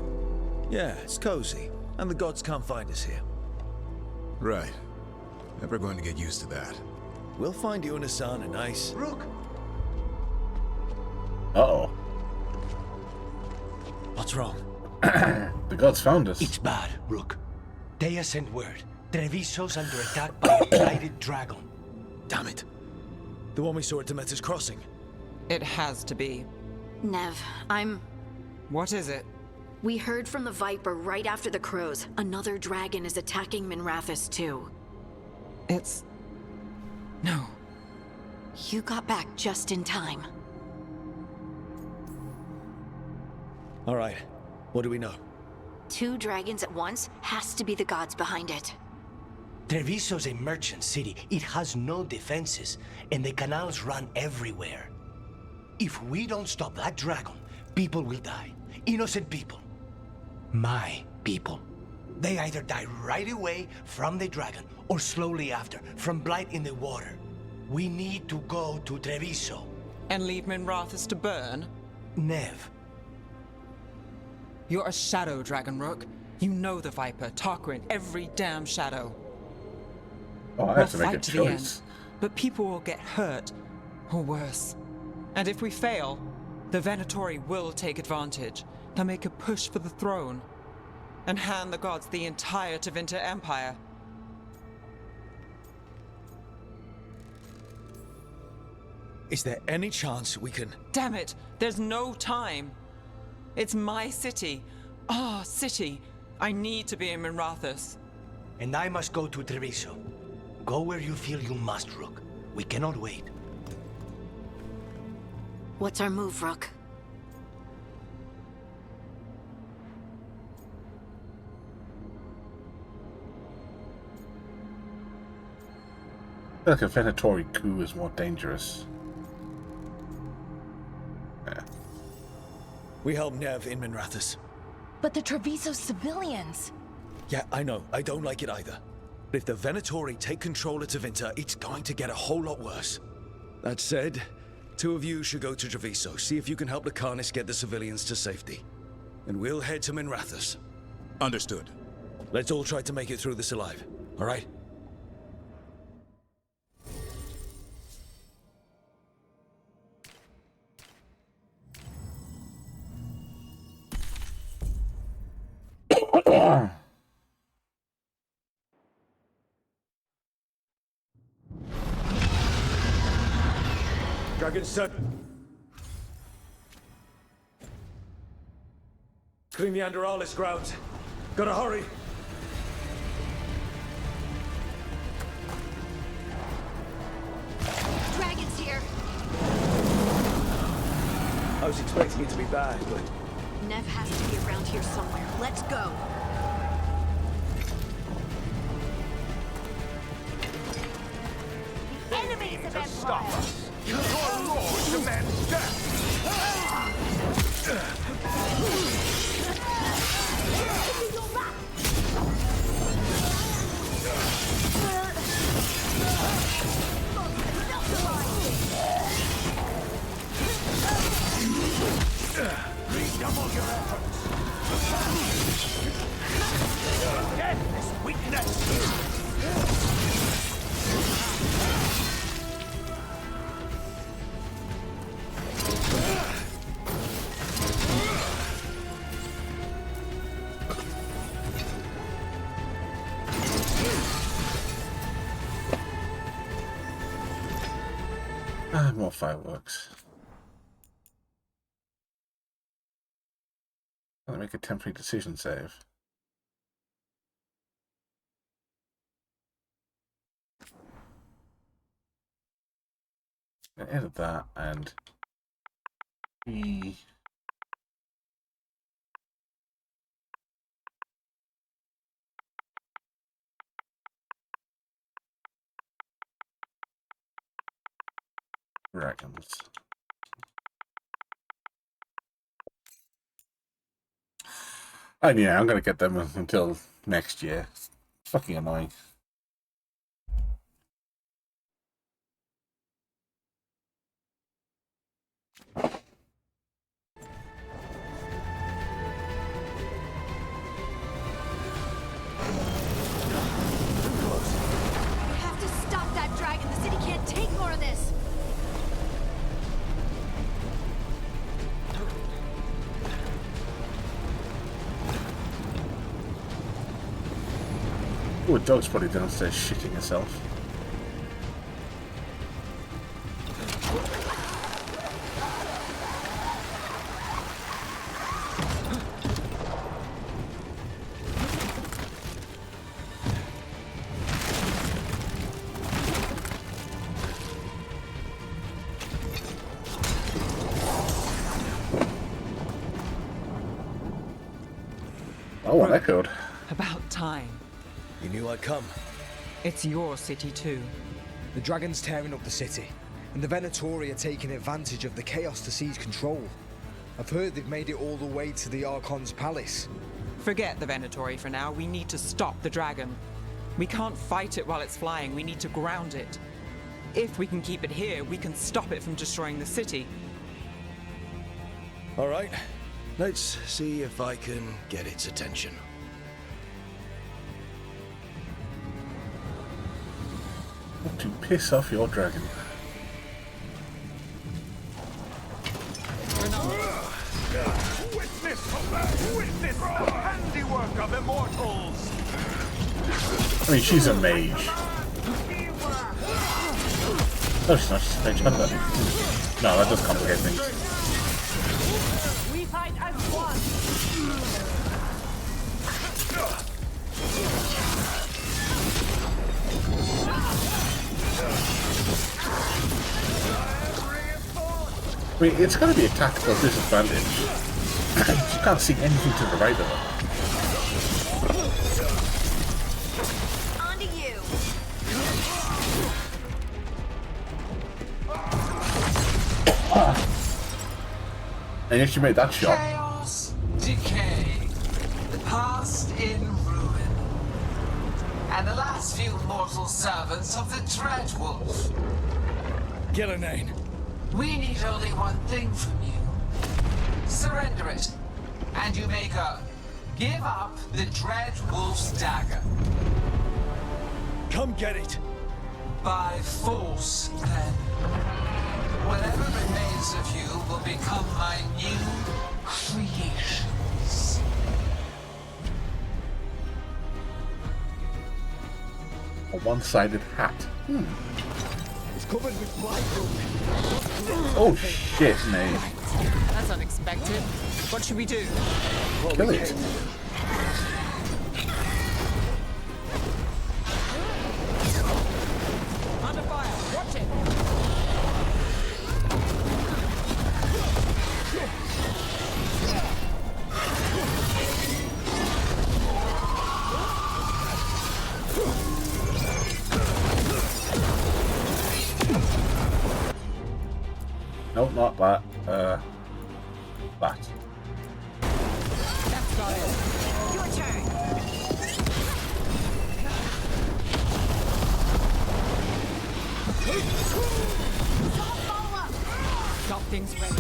Yeah, it's cozy. And the gods can't find us here. Right. Never going to get used to that. We'll find you and Hassan a nice... Rook! Uh-oh. What's wrong? The gods found us. It's bad, Rook. Dea sent word. Treviso's under attack by a blighted dragon. Damn it. The one we saw at Demeter's Crossing. It has to be. Nev, What is it? We heard from the Viper right after the crows. Another dragon is attacking Minrathous too. It's... No. You got back just in time. All right. What do we know? 2 dragons at once has to be the gods behind it. Treviso's a merchant city. It has no defenses, and the canals run everywhere. If we don't stop that dragon, people will die. Innocent people. My people. They either die right away from the dragon, or slowly after, from blight in the water. We need to go to Treviso. And leave Minrathous to burn? Nev. You're a shadow dragon, Rook. You know the Viper, Tarquin, every damn shadow. Oh, I We'll have to make a fight to the end, choice. but people will get hurt, or worse. And if we fail, the Venatori will take advantage. They'll make a push for the throne, and hand the gods the entire Tevinter Empire. Is there any chance we can... Damn it! There's no time! It's my city. Our city. I need to be in Minrathous. And I must go to Treviso. Go where you feel you must, Rook. We cannot wait. What's our move, Rook? I feel like a Venatori coup is more dangerous. Yeah. We help Nev in Minrathous. But the Treviso civilians... Yeah, I know. I don't like it either. But if the Venatori take control of Tevinter, it's going to get a whole lot worse. That said, 2 of you should go to Treviso, see if you can help the Carnis get the civilians to safety. And we'll head to Minrathous. Understood. Let's all try to make it through this alive, all right? Dragon set. Clean the Anderalis grounds. Gotta hurry. Dragons here! I was expecting it to be bad, but... Nev has to be around here somewhere. Let's go! Enemies of Empire! Stop us! Your lord demands death! Redouble your efforts! Death is weakness! More fireworks. Let me make a temporary decision save. Edit that and dragons. And yeah, I'm gonna get them until next year. It's fucking annoying. We have to stop that dragon. The city can't take more of this. Oh, a dog's probably downstairs shitting herself. Oh, an echoed. About time. You knew I'd come. It's your city too. The dragon's tearing up the city, and the Venatori are taking advantage of the chaos to seize control. I've heard they've made it all the way to the Archon's palace. Forget the Venatori for now. We need to stop the dragon. We can't fight it while it's flying. We need to ground it. If we can keep it here, we can stop it from destroying the city. All right, let's see if I can get its attention. To piss off your dragon. Witness the handiwork of immortals! I mean, she's a mage. No, she's not. She's a mage hunter. No, that does complicate things. We fight as one. I mean, it's going to be a tactical disadvantage. You can't see anything to the right of her. On to you. And yet you made that shot. Chaos, decay, the past in ruin, and the last few mortal servants of the Dreadwolf. Gillenane. We need only one thing from you. Surrender it, and you may go. Give up the Dreadwolf's dagger. Come get it. By force, then. Whatever remains of you will become my new creations. A one-sided hat. It's covered with black gold. Oh shit, mate. That's unexpected. What should we do? Kill it. Under fire. Watch it. Nope, not that. That. That's got it. Your turn. Follow up. Got things ready.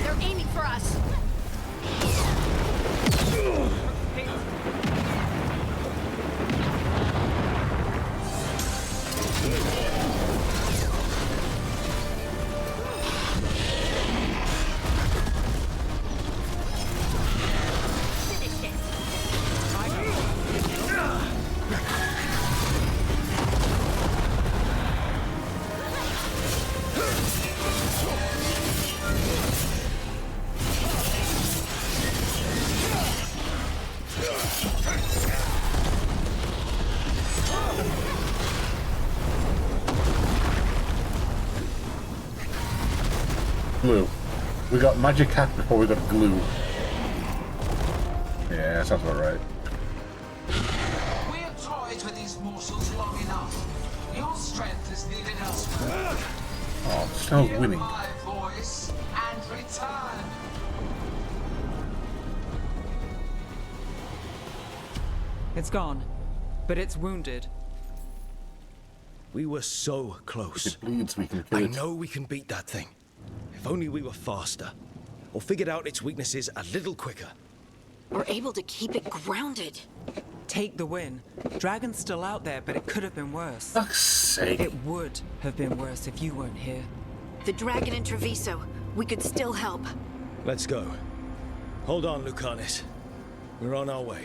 They're aiming for us. Glue. We got magic hat before we got glue. Yeah, sounds about right. We've toyed with these mortals long enough. Your strength is needed elsewhere. Oh, Snow's Hear winning. my voice and return. It's gone, but it's wounded. We were so close. If it bleeds, we can kill I it. know we can beat that thing. If only we were faster. Or figured out its weaknesses a little quicker. We're able to keep it grounded. Take the win. Dragon's still out there, but it could have been worse. Fuck's sake. It would have been worse if you weren't here. The dragon in Treviso. We could still help. Let's go. Hold on, Lucanis. We're on our way.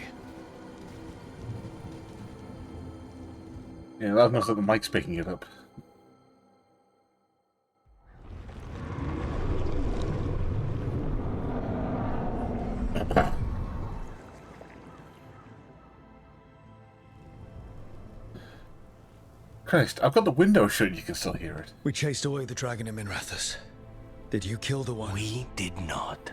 Yeah, that must have the mic's picking it up. Christ, I've got the window shut, you can still hear it. We chased away the dragon in Minrathous. Did you kill the one? We did not.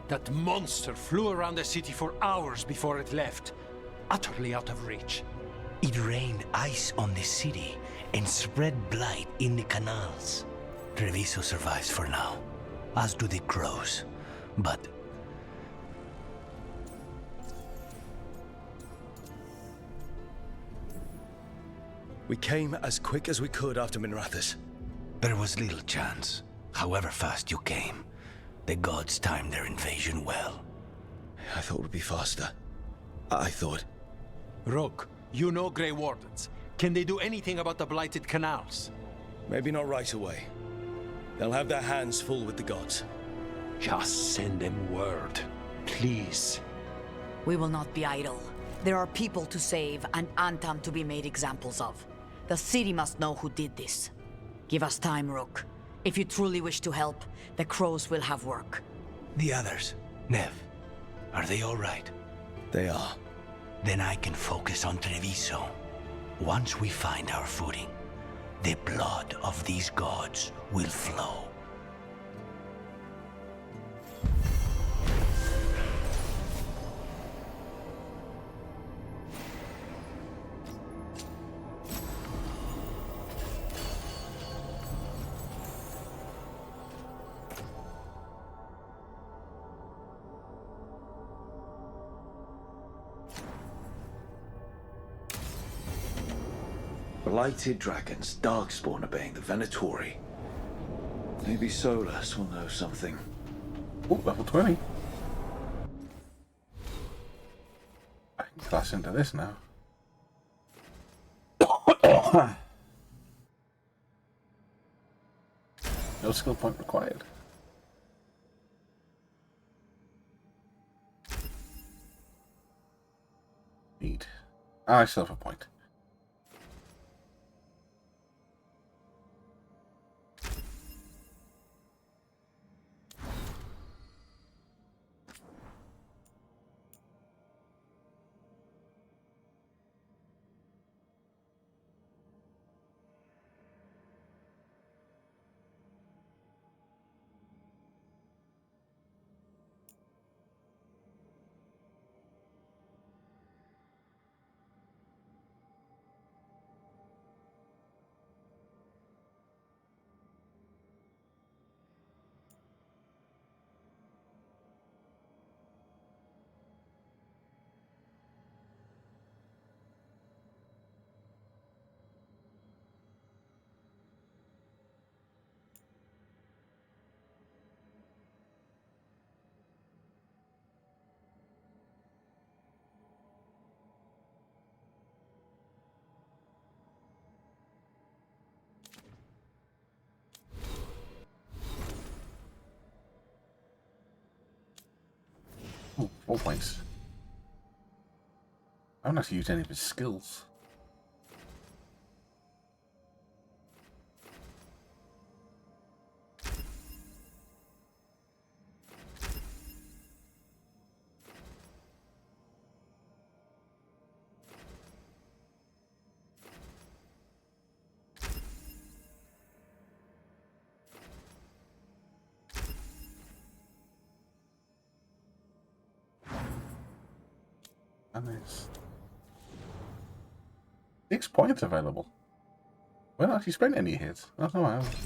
That monster flew around the city for hours before it left, utterly out of reach. It rained ice on the city and spread blight in the canals. Treviso survives for now, as do the crows. But we came as quick as we could after Minrathous. there was little chance. However fast you came, the gods timed their invasion well. I thought it would be faster. I thought... Rogue, you know Grey Wardens. Can they do anything about the blighted canals? Maybe not right away. They'll have their hands full with the gods. Just send them word, please. We will not be idle. There are people to save and Antam to be made examples of. The city must know who did this. Give us time, Rook. If you truly wish to help, the crows will have work. The others, Nev, are they all right? They are. Then I can focus on Treviso. Once we find our footing, the blood of these gods will flow. Blighted dragons, darkspawn obeying the Venatori. Maybe Solus will know something. Oh, level 20. I can class into this now. No skill point required. Neat. I still have a point. Oh, 4 points. I haven't actually used any of his skills. And there's 6 points available. We haven't actually spent any hits. Oh, no, I haven't.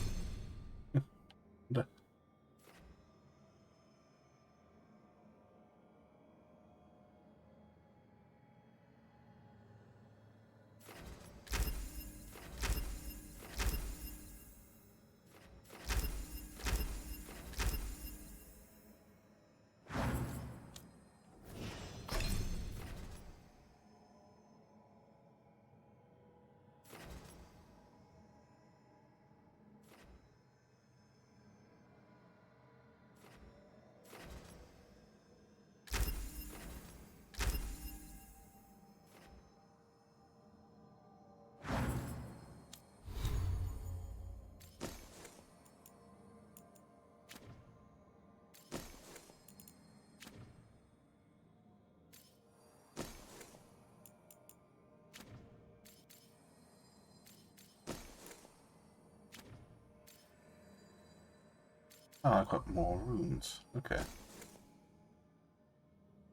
Oh, I've got more runes. Okay.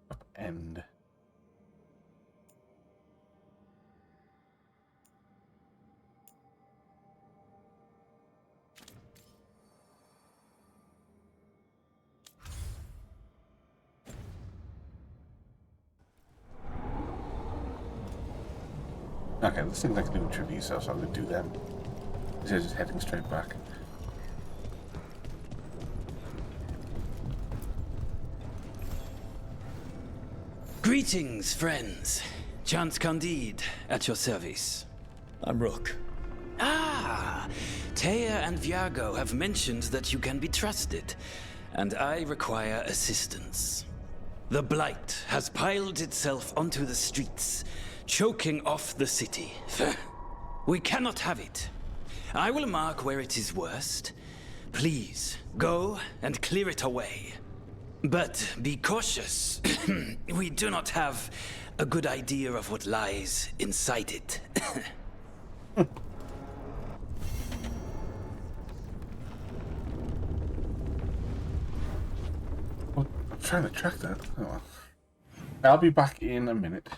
Upend. Okay, this thing's like doing Treviso, so I'm going to do them. Instead of just heading straight back. Greetings, friends. Chance Candide, at your service. I'm Rook. Ah! Taya and Viago have mentioned that you can be trusted, and I require assistance. The Blight has piled itself onto the streets, choking off the city. We cannot have it. I will mark where it is worst. Please, go and clear it away. But be cautious. We do not have a good idea of what lies inside it. I'm trying to track that. Oh, well. I'll be back in a minute.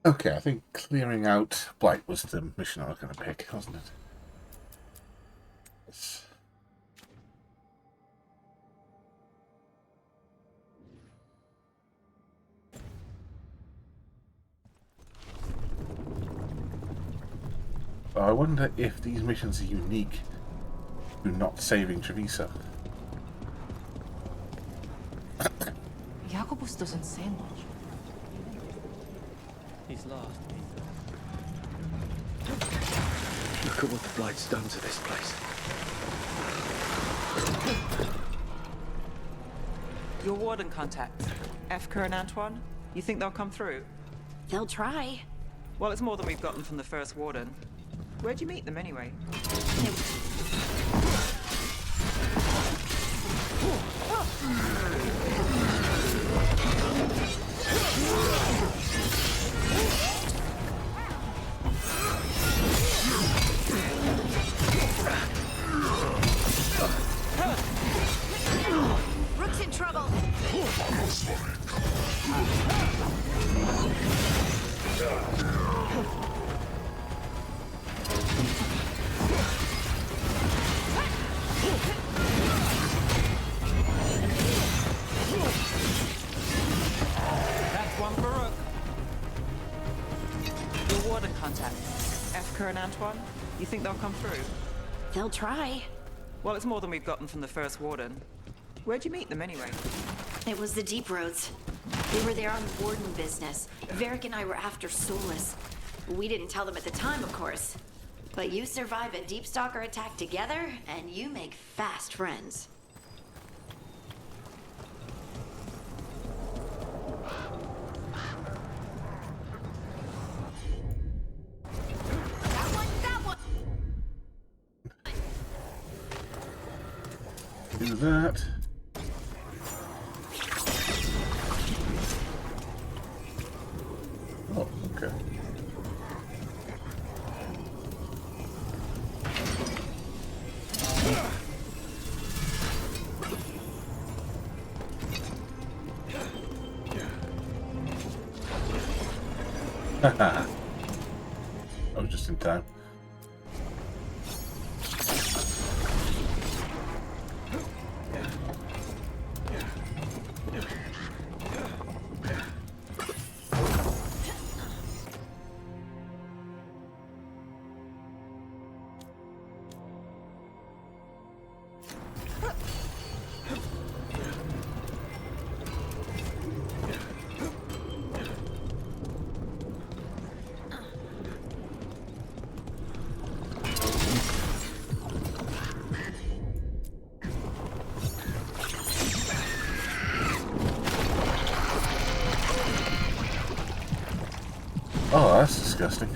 Okay, I think clearing out Blight was the mission I was going to pick, wasn't it? this. I wonder if these missions are unique to not saving Treviso. Jacobus doesn't say much. He's lost. Look at what the Blight's done to this place. Your warden contacts, Efka and Antoine, you think they'll come through? They'll try. Well, it's more than we've gotten from the first warden. Where'd you meet them anyway? Rook's in trouble. That's one for Rook. Your warden contacts, Efka and Antoine, you think they'll come through? They'll try. Well, it's more than we've gotten from the first warden. Where'd you meet them anyway? It was the Deep Roads. They were there on warden business. Varric and I were after Solus. We didn't tell them at the time, of course. But you survive a Deep Stalker attack together, and you make fast friends. Do that. Oh, okay. Haha. I was just in time. Oh, that's disgusting.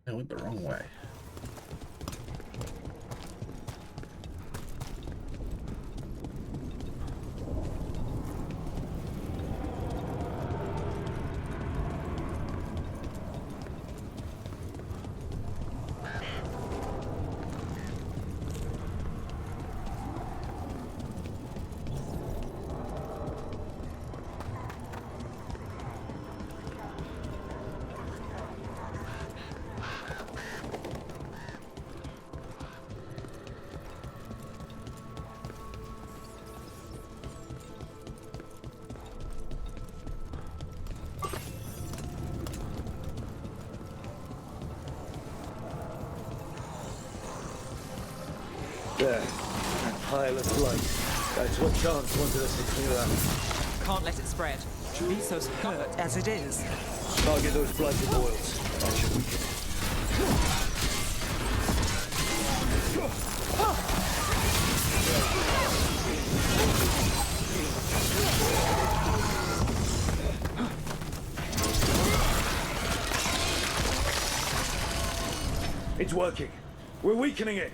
I went the wrong way. there. That pile of blight. That's what Chance wanted us to clear out. Can't let it spread. Treviso's hurt as it is. Target those blighted oils. That should weaken it. It's working. We're weakening it.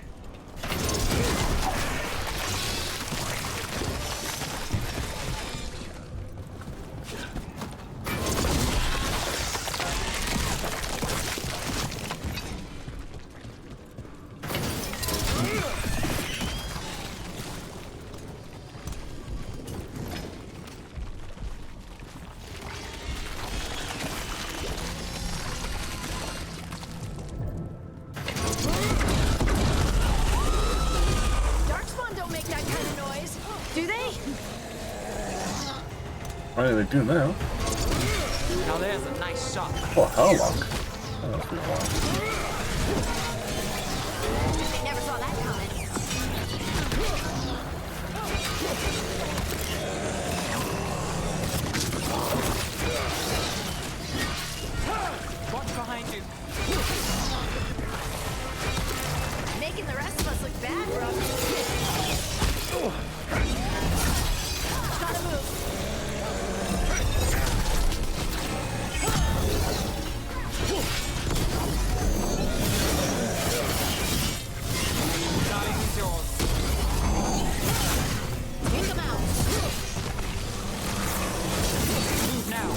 What are they doing now? Now there's a nice shot. For how long? Oh, that's been a while. They never saw that coming. Watch behind you. Making the rest of us look bad, bro. Gotta move. Take him out. Move now.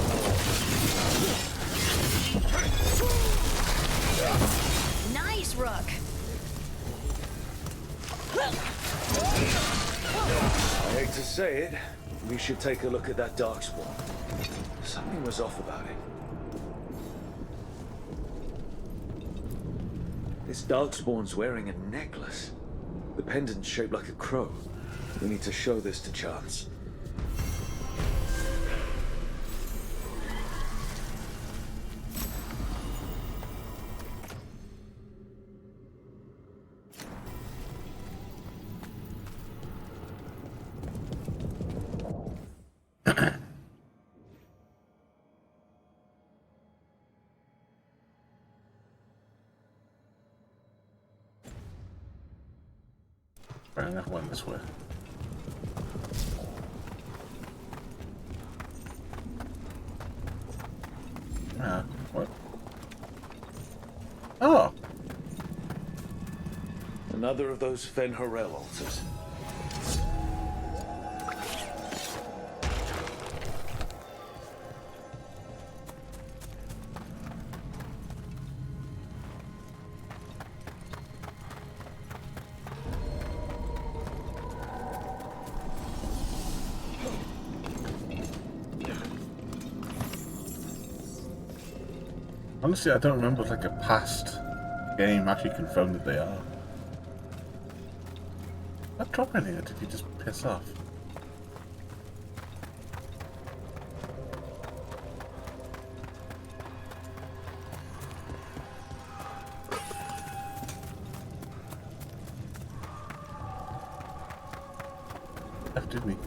Nice, Rook. I hate to say it, we should take a look at that darkspawn. Something was off about it. This darkspawn's wearing a necklace. The pendant's shaped like a crow. We need to show this to Chance. Right, that went this way. What? Oh! Another of those Fen Harel altars. Honestly, I don't remember if like a past game actually confirmed that they are. That drop in here, did you just piss off? Left, did we?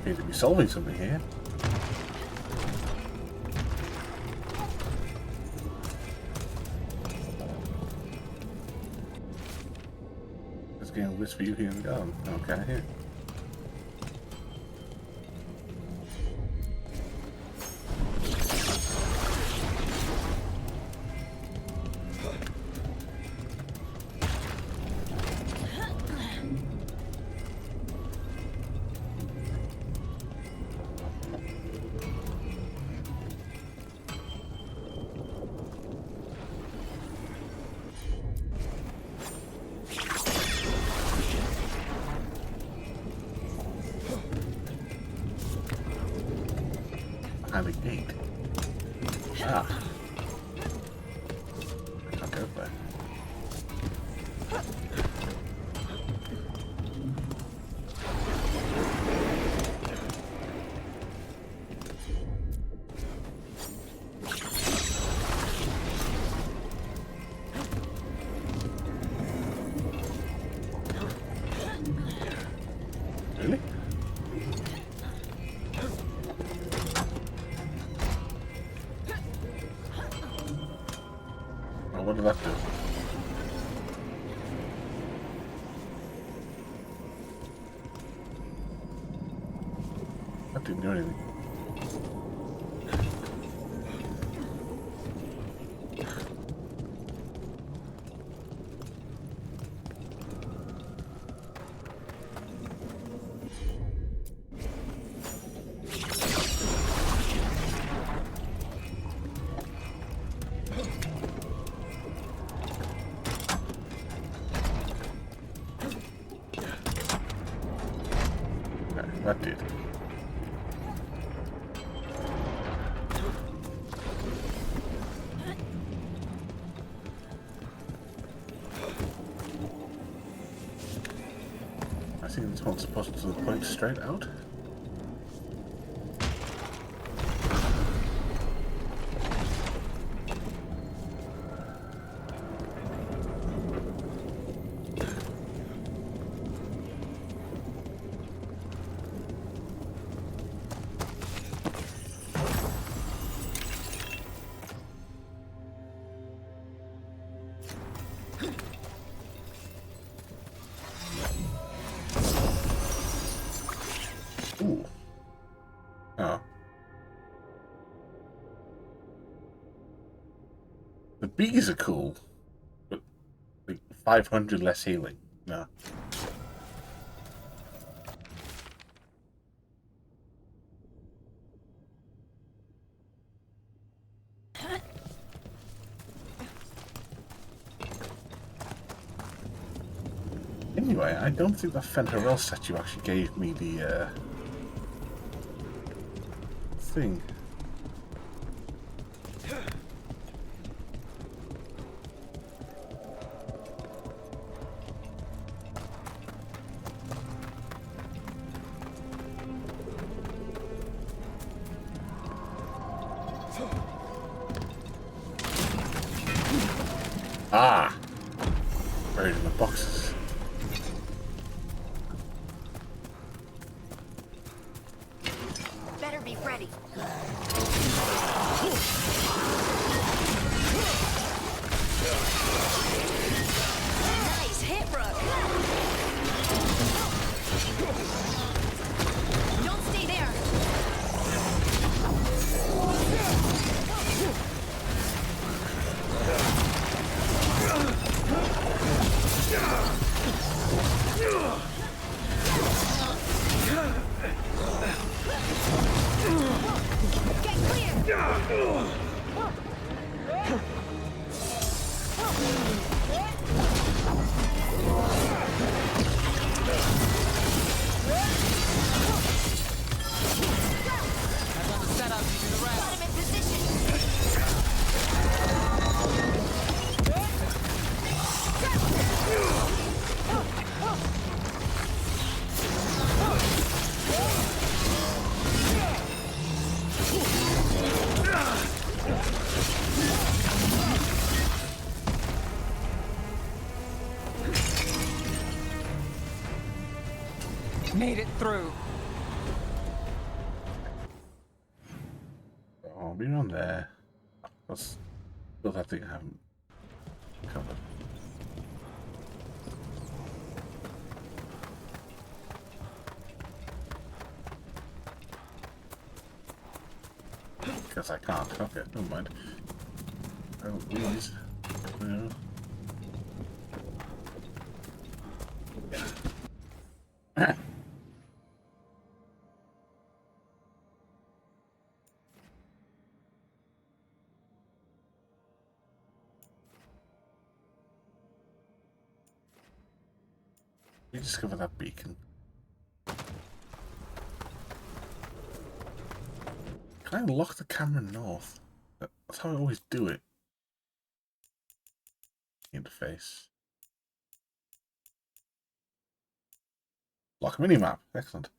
Appears to be solving something here. Let's get a whisper you here in the garden. Okay, here. behind a gate. Ah. I can't go there. Really? Oh, what did that do? That didn't do anything. That did. I think this one's supposed to point straight out. Ooh. Oh. The bees are cool, but like 500 less healing. No. Anyway, I don't think the Fentarel statue actually gave me the thing. Ah! Buried in the boxes. Better be ready. Nice hit, Rook. Don't stay there. Get clear. Got him in position. Made it through. Oh, we're on there. That's still that thing I haven't covered. Guess I can't. Okay, never mind. Oh, please. No. We discover that beacon. Kind Can I lock the camera north? That's how I always do it. Interface. Lock minimap. Excellent.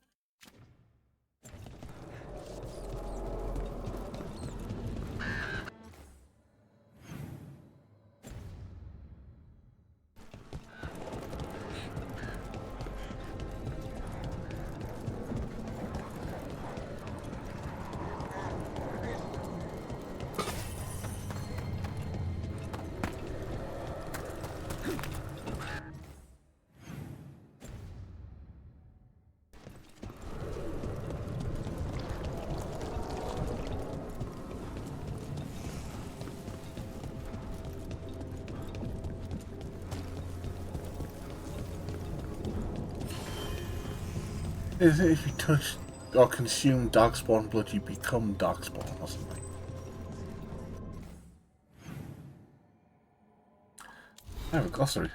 Is it if you touch or consume darkspawn blood, you become darkspawn or something? I have a glossary.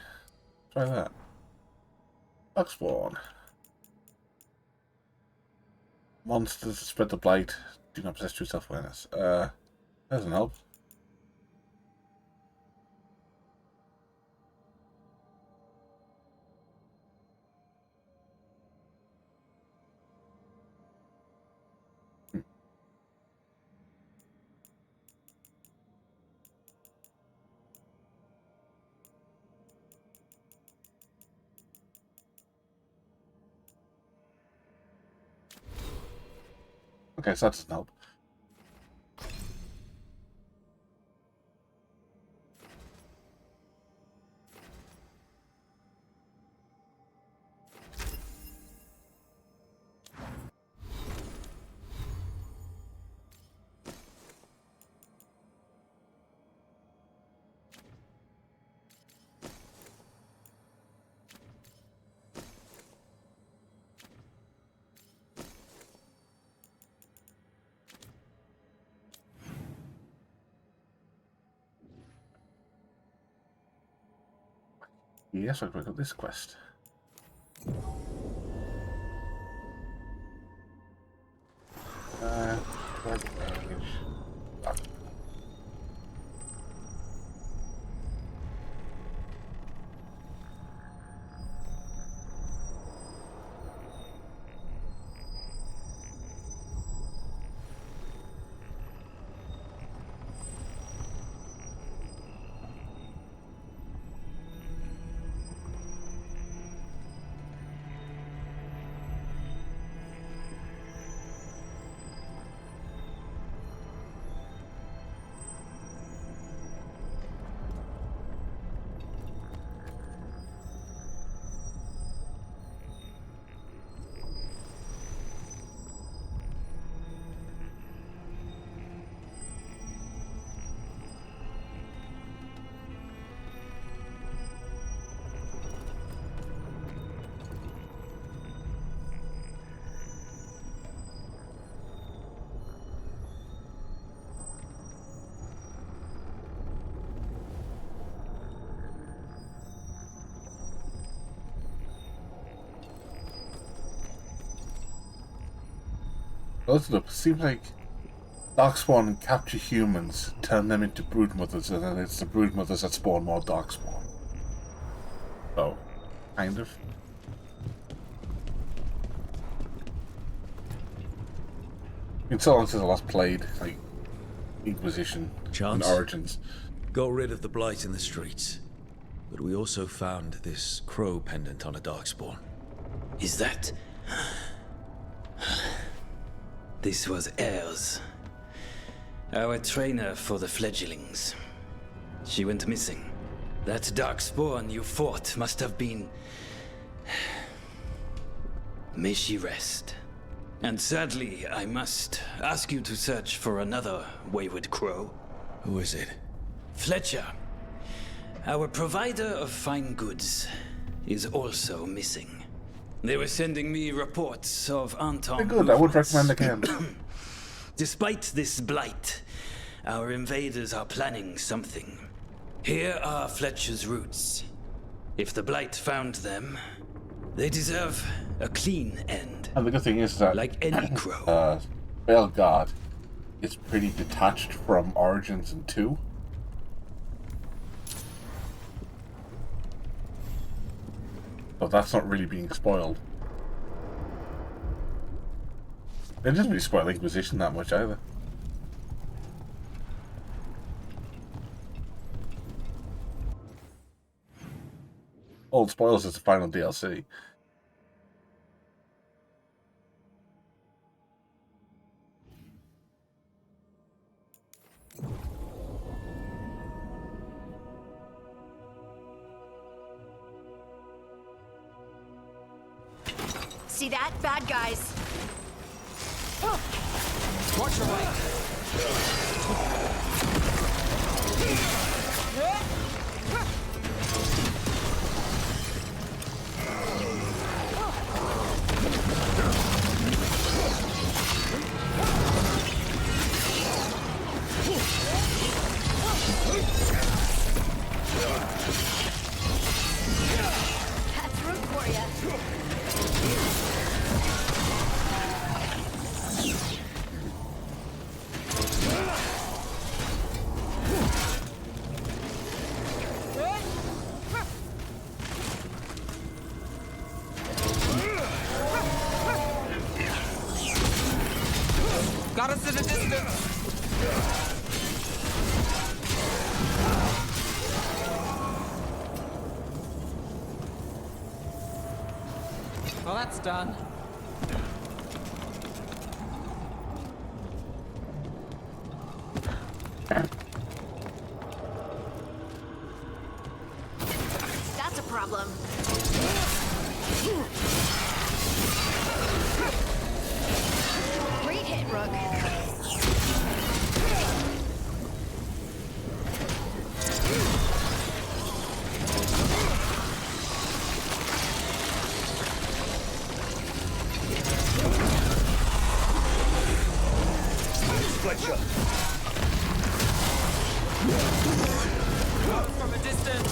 Try that. Darkspawn. Monsters that spread the blight do not possess true self-awareness. Doesn't help. Okay, so that doesn't help. Yes, I've got this quest. It seems like Darkspawn capture humans, turn them into broodmothers, and then it's the broodmothers that spawn more Darkspawn. So, kind of. In so long since I last played, like, Inquisition and Origins. Got rid of the blight in the streets. But we also found this crow pendant on a Darkspawn. Is that... This was Ayers, our trainer for the fledglings. She went missing. That darkspawn you fought must have been... May she rest. And sadly, I must ask you to search for another wayward crow. Who is it? Fletcher. Our provider of fine goods is also missing. They were sending me reports of Anton. Good, I would recommend again. Despite this blight, our invaders are planning something. Here are Fletcher's roots. If the blight found them, they deserve a clean end. And the good thing is that, like any crow. Veilguard is pretty detached from Origins and 2. So that's not really being spoiled. It doesn't really spoil Inquisition that much either. All it spoils is the final DLC. See that? Bad guys. Watch your right. That's room for ya. Got us at a distance. Well, that's done. That's a problem. Great hit, Rook. Fletcher. From a distance.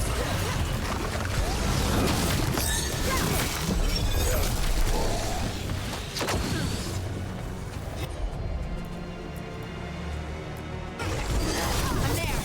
I'm there.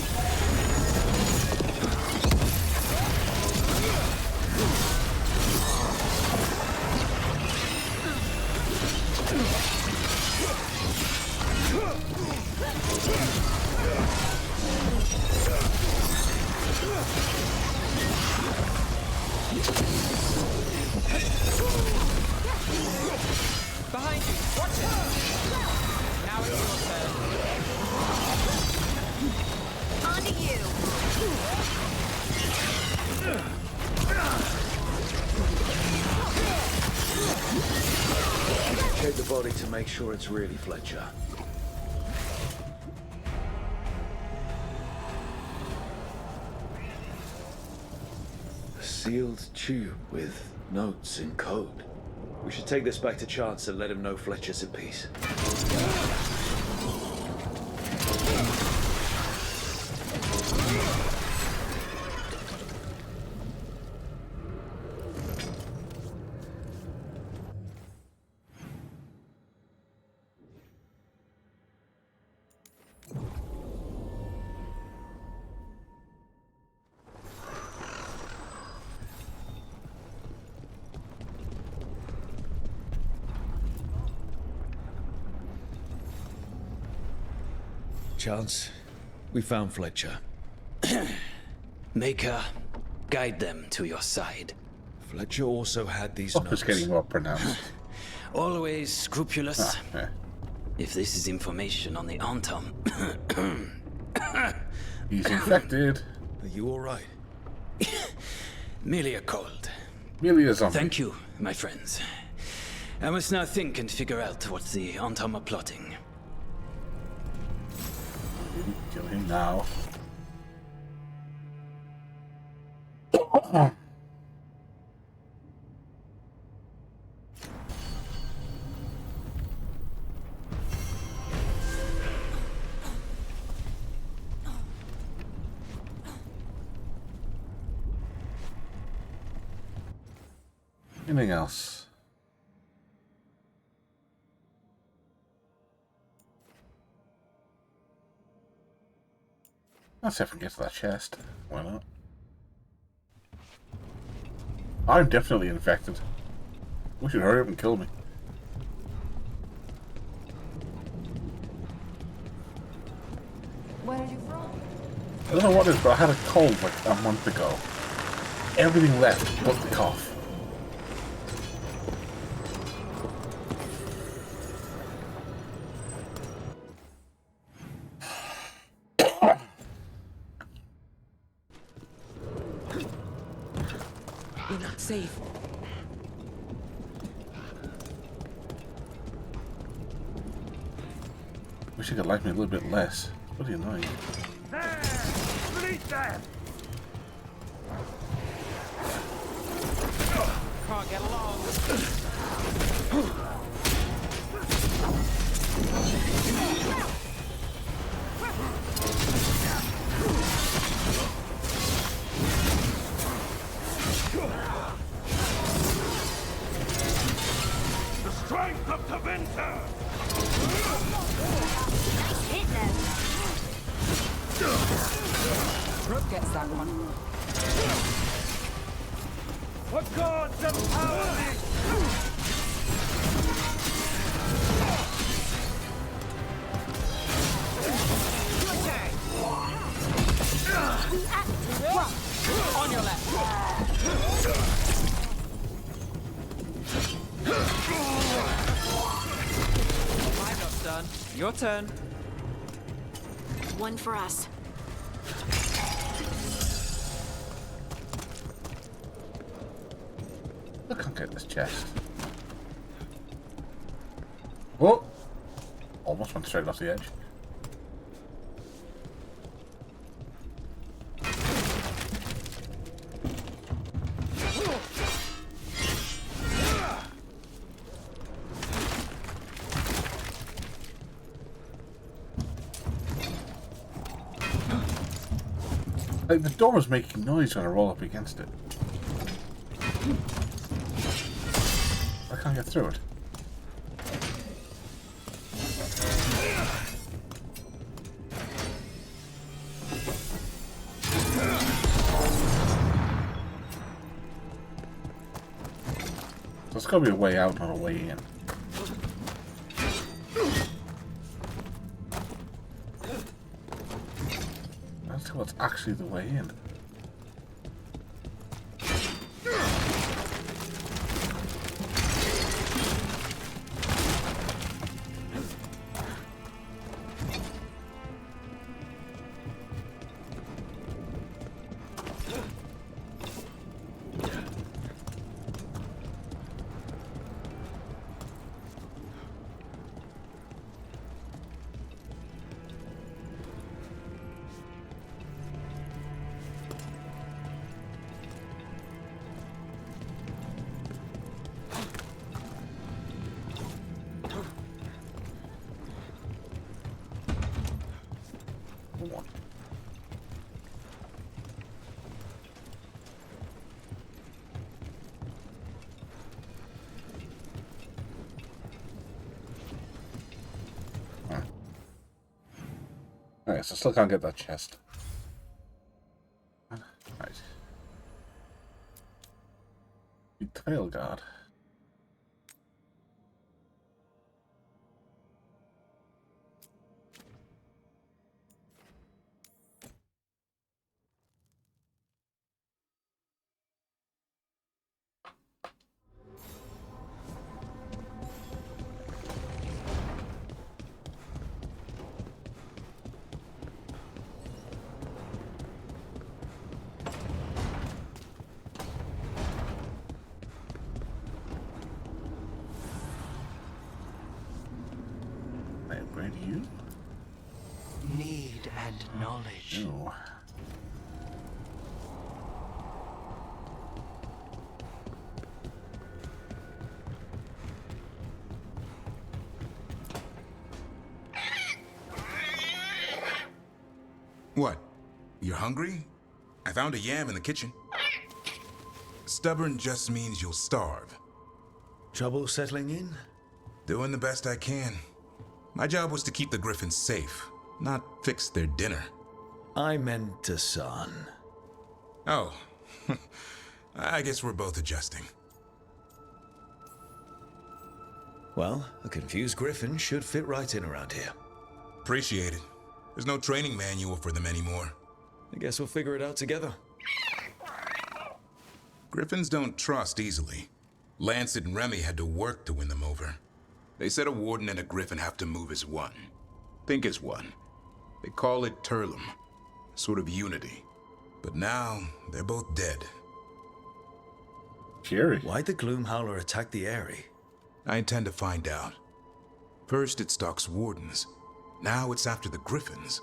Behind you. Watch it. Now it's your turn. On to you. Check the body to make sure it's really Fletcher. A sealed tube with notes in code. We should take this back to Chance and let him know Fletcher's at peace. Chance, we found Fletcher. Maker, guide them to your side. Fletcher also had these It's notes. getting more pronounced. Always scrupulous. Yeah. If this is information on the Antam, He's infected. Are you alright? merely a cold. Merely a zombie. Thank you, my friends. I must now think and figure out what the Antam are plotting. Kill him now. Anything else? Let's see if we can get to that chest. Why not? I'm definitely infected. We should hurry up and kill me. Where are you from? I don't know what it is, but I had a cold like a month ago. Everything left but the cough. You're not safe. Wish you could like me a little bit less. What are you annoying? Release them! Can't get along. The strength of Tevinter! Hit them. Rook gets that one. For gods empower me! On your left. My job's done. Your turn. One for us. I can't get this chest. Oh! Almost went straight off the edge. Like, the door was making noise when I roll up against it. I can't get through it. There's got to be a way out, not a way in. That's what's actually the way in. Alright, so still can't get that chest. Right. The Veilguard. Where do you? Need and knowledge. No. What? You're hungry? I found a yam in the kitchen. Stubborn just means you'll starve. Trouble settling in? Doing the best I can. My job was to keep the Griffins safe, not fix their dinner. I meant a son. Oh. I guess we're both adjusting. Well, a confused griffin should fit right in around here. Appreciate it. There's no training manual for them anymore. I guess we'll figure it out together. Griffins don't trust easily. Lancet and Remy had to work to win them over. They said a warden and a griffin have to move as one. Think as one. They call it Turlum. A sort of unity. But now, they're both dead. Scary. Why'd the Gloomhowler attack the Eyrie? I intend to find out. First it stalks wardens. Now it's after the griffins.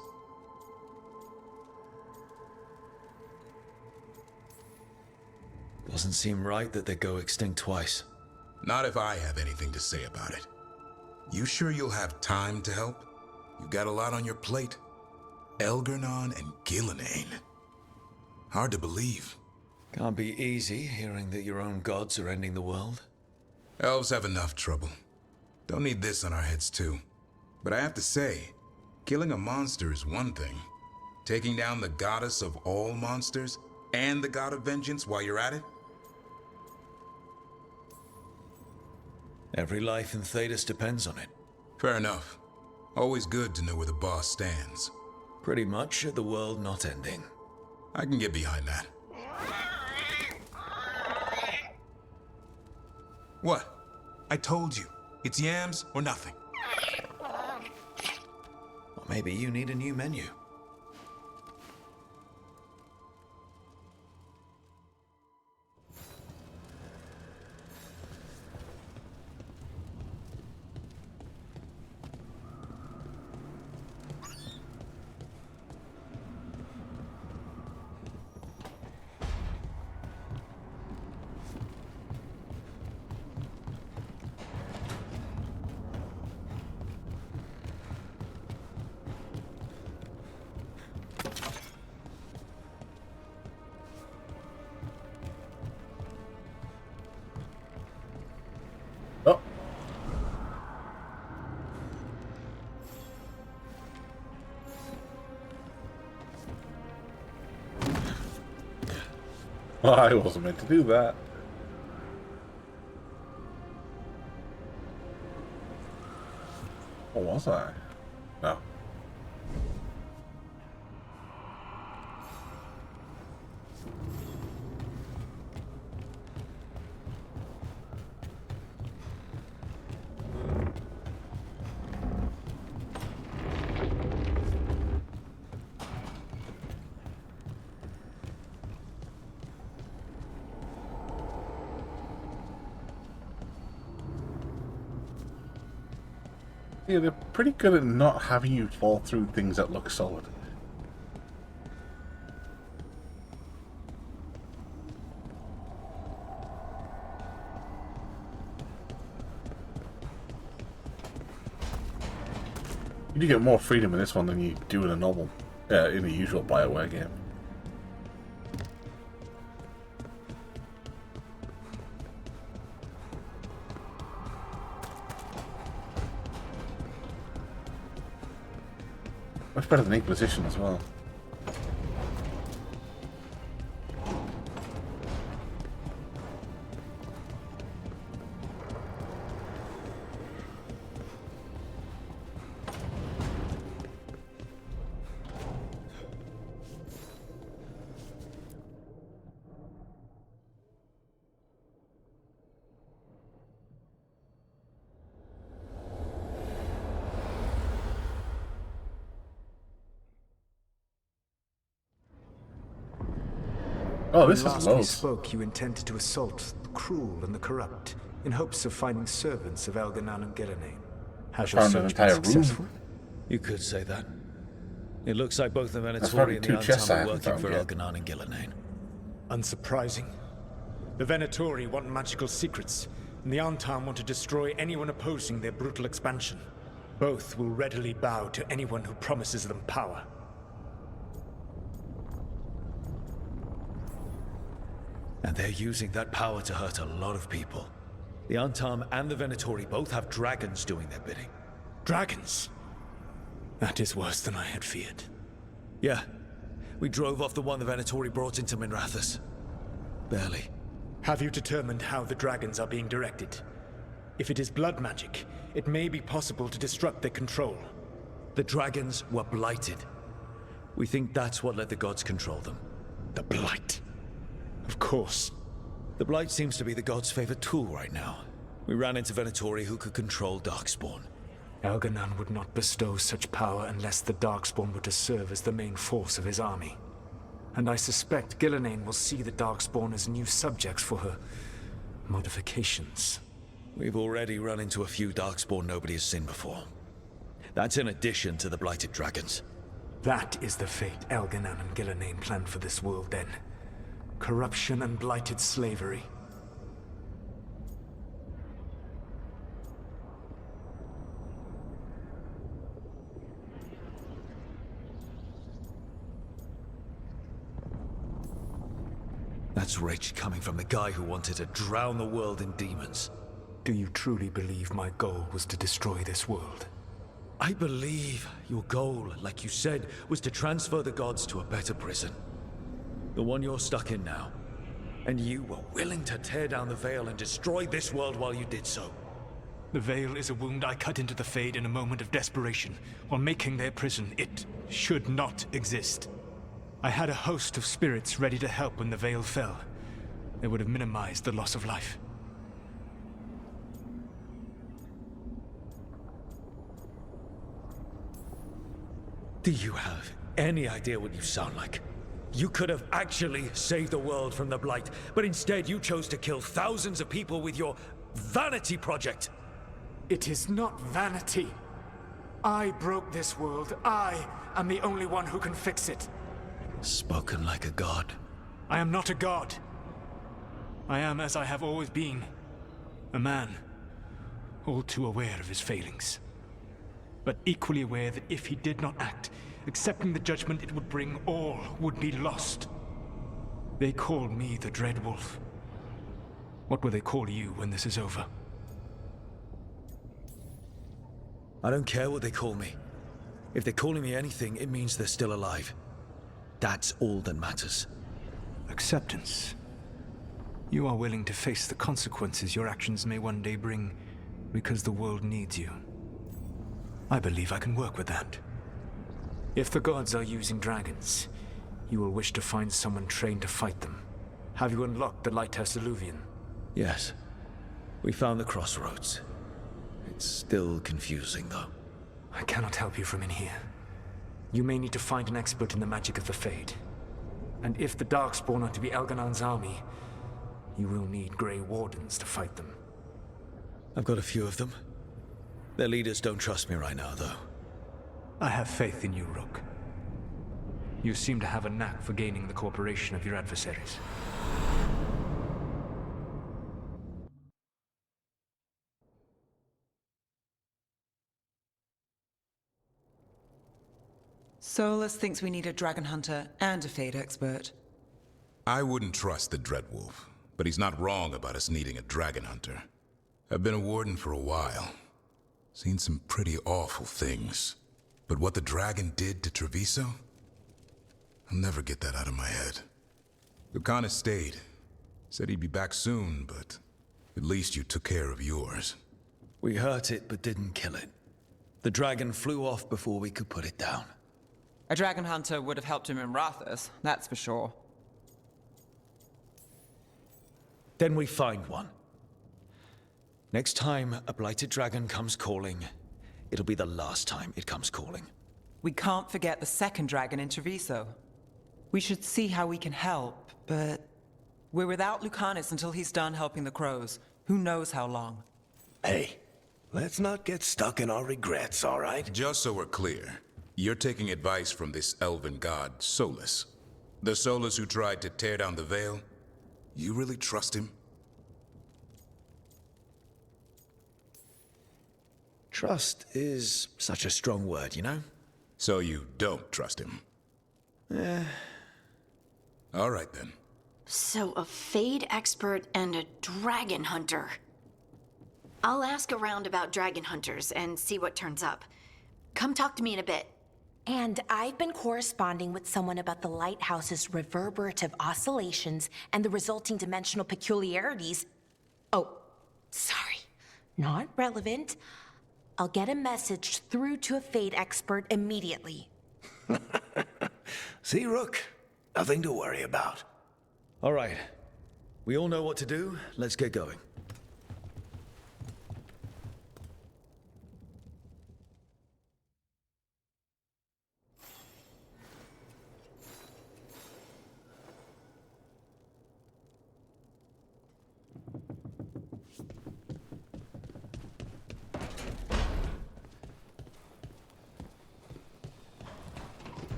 Doesn't seem right that they go extinct twice. Not if I have anything to say about it. You sure you'll have time to help? You've got a lot on your plate. Elgar'nan and Gillenane. Hard to believe. Can't be easy hearing that your own gods are ending the world. Elves have enough trouble. Don't need this on our heads too. But I have to say, killing a monster is one thing. Taking down the goddess of all monsters and the god of vengeance while you're at it? Every life in Thedas depends on it. Fair enough. Always good to know where the boss stands. Pretty much the world not ending. I can get behind that. What? I told you. It's yams or nothing. Or maybe you need a new menu. Oh. I wasn't meant to do that. Or was I? No. Yeah, they're pretty good at not having you fall through things that look solid. You do get more freedom in this one than you do in a normal, in a usual BioWare game. Much better than Inquisition as well. Oh, this when is last we low. spoke, you intended to assault the cruel and the corrupt, in hopes of finding servants of Elgar'nan and Gillenane. Has your Found an search been entire room. successful? You could say that. It looks like both the That's Venatori probably and two the chests I Antam are haven't working found for yet. Elgar'nan and Gillenane. Unsurprising. The Venatori want magical secrets, and the Antam want to destroy anyone opposing their brutal expansion. Both will readily bow to anyone who promises them power. And they're using that power to hurt a lot of people. The Antam and the Venatori both have dragons doing their bidding. Dragons? That is worse than I had feared. Yeah, We drove off the one the Venatori brought into Minrathous. Barely. Have you determined how the dragons are being directed? If it is blood magic, it may be possible to disrupt their control. The dragons were blighted. We think that's what let the gods control them. The Blight. Of course. The Blight seems to be the gods' favorite tool right now. We ran into Venatori who could control Darkspawn. Elganon would not bestow such power unless the Darkspawn were to serve as the main force of his army. And I suspect Gillenane will see the Darkspawn as new subjects for her modifications. We've already run into a few Darkspawn nobody has seen before. That's in addition to the blighted dragons. That is the fate Elganon and Gillenane planned for this world then. Corruption and blighted slavery. That's rage coming from the guy who wanted to drown the world in demons. Do you truly believe my goal was to destroy this world? I believe your goal, like you said, was to transfer the gods to a better prison. The one you're stuck in now. And you were willing to tear down the Veil and destroy this world while you did so. The Veil is a wound I cut into the Fade in a moment of desperation, while making their prison. It should not exist. I had a host of spirits ready to help when the Veil fell. They would have minimized the loss of life. Do you have any idea what you sound like? You could have actually saved the world from the Blight, but instead you chose to kill thousands of people with your vanity project. It is not vanity. I broke this world. I am the only one who can fix it. Spoken like a god. I am not a god. I am as I have always been. A man, all too aware of his failings. But equally aware that if he did not act, accepting the judgment it would bring, all would be lost. They call me the Dread Wolf. What will they call you when this is over? I don't care what they call me. If they're calling me anything, it means they're still alive. That's all that matters. Acceptance. You are willing to face the consequences your actions may one day bring because the world needs you. I believe I can work with that. If the gods are using dragons, you will wish to find someone trained to fight them. Have you unlocked the Lighthouse Illuvian? Yes. We found the crossroads. It's still confusing, though. I cannot help you from in here. You may need to find an expert in the magic of the Fade. And if the Darkspawn are to be Elganon's army, you will need Grey Wardens to fight them. I've got a few of them. Their leaders don't trust me right now, though. I have faith in you, Rook. You seem to have a knack for gaining the cooperation of your adversaries. Solus thinks we need a dragon hunter and a Fade expert. I wouldn't trust the Dreadwolf, but he's not wrong about us needing a dragon hunter. I've been a warden for a while. Seen some pretty awful things. But what the dragon did to Treviso? I'll never get that out of my head. Lucanus stayed. Said he'd be back soon, but at least you took care of yours. We hurt it, but didn't kill it. The dragon flew off before we could put it down. A dragon hunter would have helped him in Rathus, that's for sure. Then we find one. Next time a blighted dragon comes calling, it'll be the last time it comes calling. We can't forget the second dragon in Treviso. We should see how we can help, but we're without Lucanus until he's done helping the crows. Who knows how long? Hey, let's not get stuck in our regrets, all right? Just so we're clear, you're taking advice from this elven god, Solus. The Solus who tried to tear down the Veil? You really trust him? Trust is such a strong word, you know? So you don't trust him? All right, then. So a Fade expert and a dragon hunter. I'll ask around about dragon hunters and see what turns up. Come talk to me in a bit. And I've been corresponding with someone about the lighthouse's reverberative oscillations and the resulting dimensional peculiarities. Oh, sorry. Not relevant. I'll get a message through to a fate expert immediately. See, Rook? Nothing to worry about. All right. We all know what to do. Let's get going.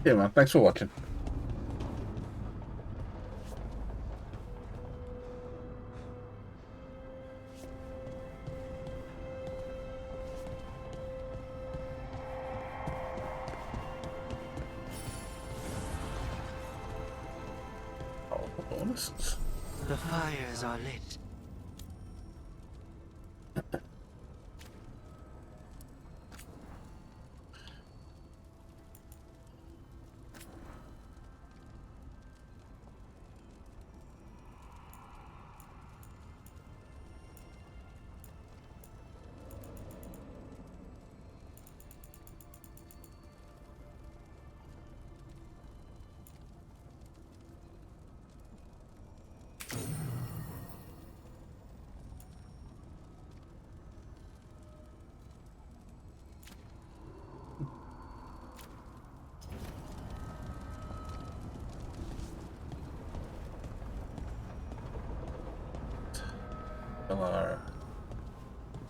Yeah, man. Thanks for watching. Oh, bonuses. The fires are lit.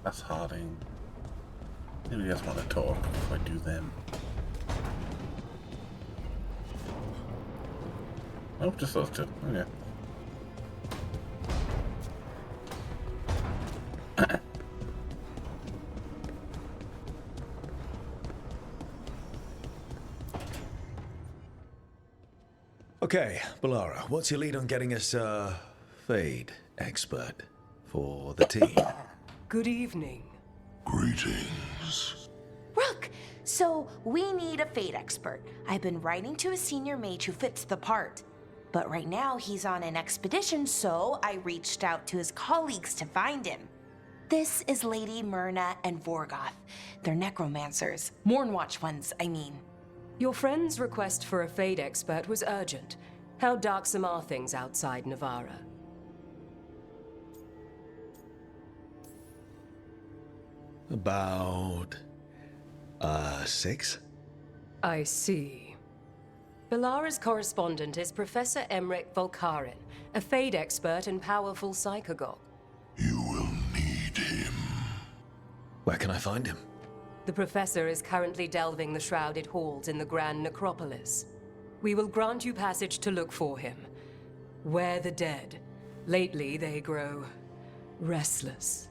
That's Harding. Maybe just want to talk before I do them. Oh, just those two. Okay. Okay, Balara, what's your lead on getting us a Fade expert for the team? Good evening. Greetings. Rook, so we need a fate expert. I've been writing to a senior mage who fits the part. But right now he's on an expedition, so I reached out to his colleagues to find him. This is Lady Myrna and Vorgoth. They're necromancers. Mournwatch ones, I mean. Your friend's request for a fate expert was urgent. How darksome are things outside Navarra? About... 6? I see. Balara's correspondent is Professor Emmerich Volkaren, a fate expert and powerful psychagogue. Where can I find him? The professor is currently delving the shrouded halls in the Grand Necropolis. We will grant you passage to look for him. Where the dead. Lately they grow restless.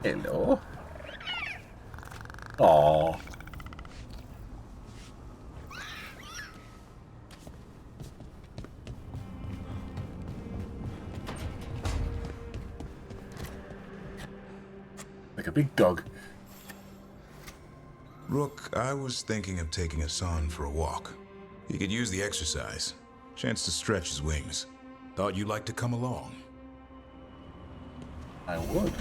Hello. Aww. Like a big dog. Rook, I was thinking of taking Hassan for a walk. He could use the exercise. Chance to stretch his wings. Thought you'd like to come along. I would.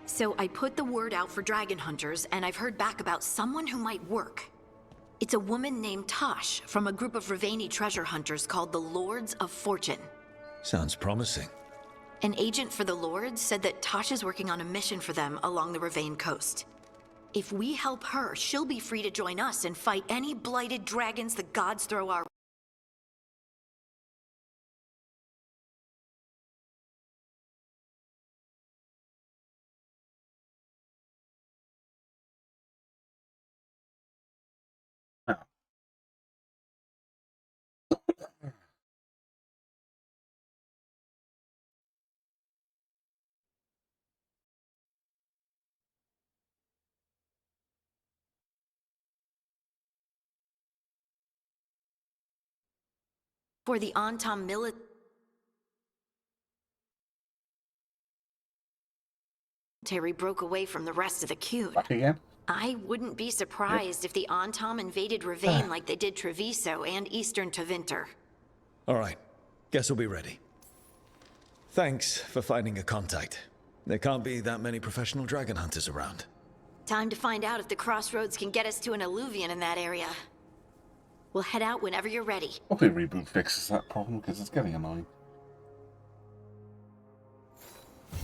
So I put the word out for dragon hunters, and I've heard back about someone who might work. It's a woman named Tosh from a group of Ravani treasure hunters called the Lords of Fortune. Sounds promising. An agent for the Lords said that Tosh is working on a mission for them along the Ravane coast. If we help her, she'll be free to join us and fight any blighted dragons the gods throw our... For the Antam military broke away from the rest of the Cune. Back again? I wouldn't be surprised if the Antam invaded Ravane like they did Treviso and Eastern Tevinter. All right. Guess we'll be ready. Thanks for finding a contact. There can't be that many professional dragon hunters around. Time to find out if the crossroads can get us to an alluvion in that area. We'll head out whenever you're ready. Hopefully Reboot fixes that problem, because it's getting annoying.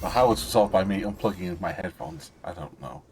Well, how it's solved by me unplugging my headphones, I don't know.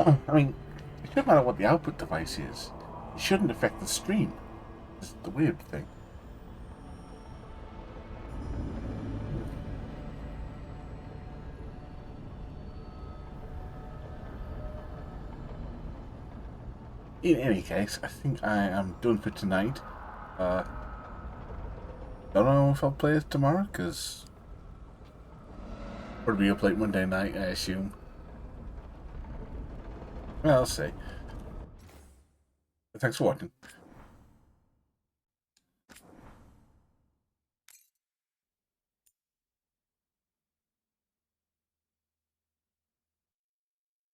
I mean, it shouldn't matter what the output device is. It shouldn't affect the stream. It's the weird thing. In any case, I think I am done for tonight. Don't know if I'll play it tomorrow, because it'll be up late Monday night, I assume. Well, I'll see. Thanks for watching.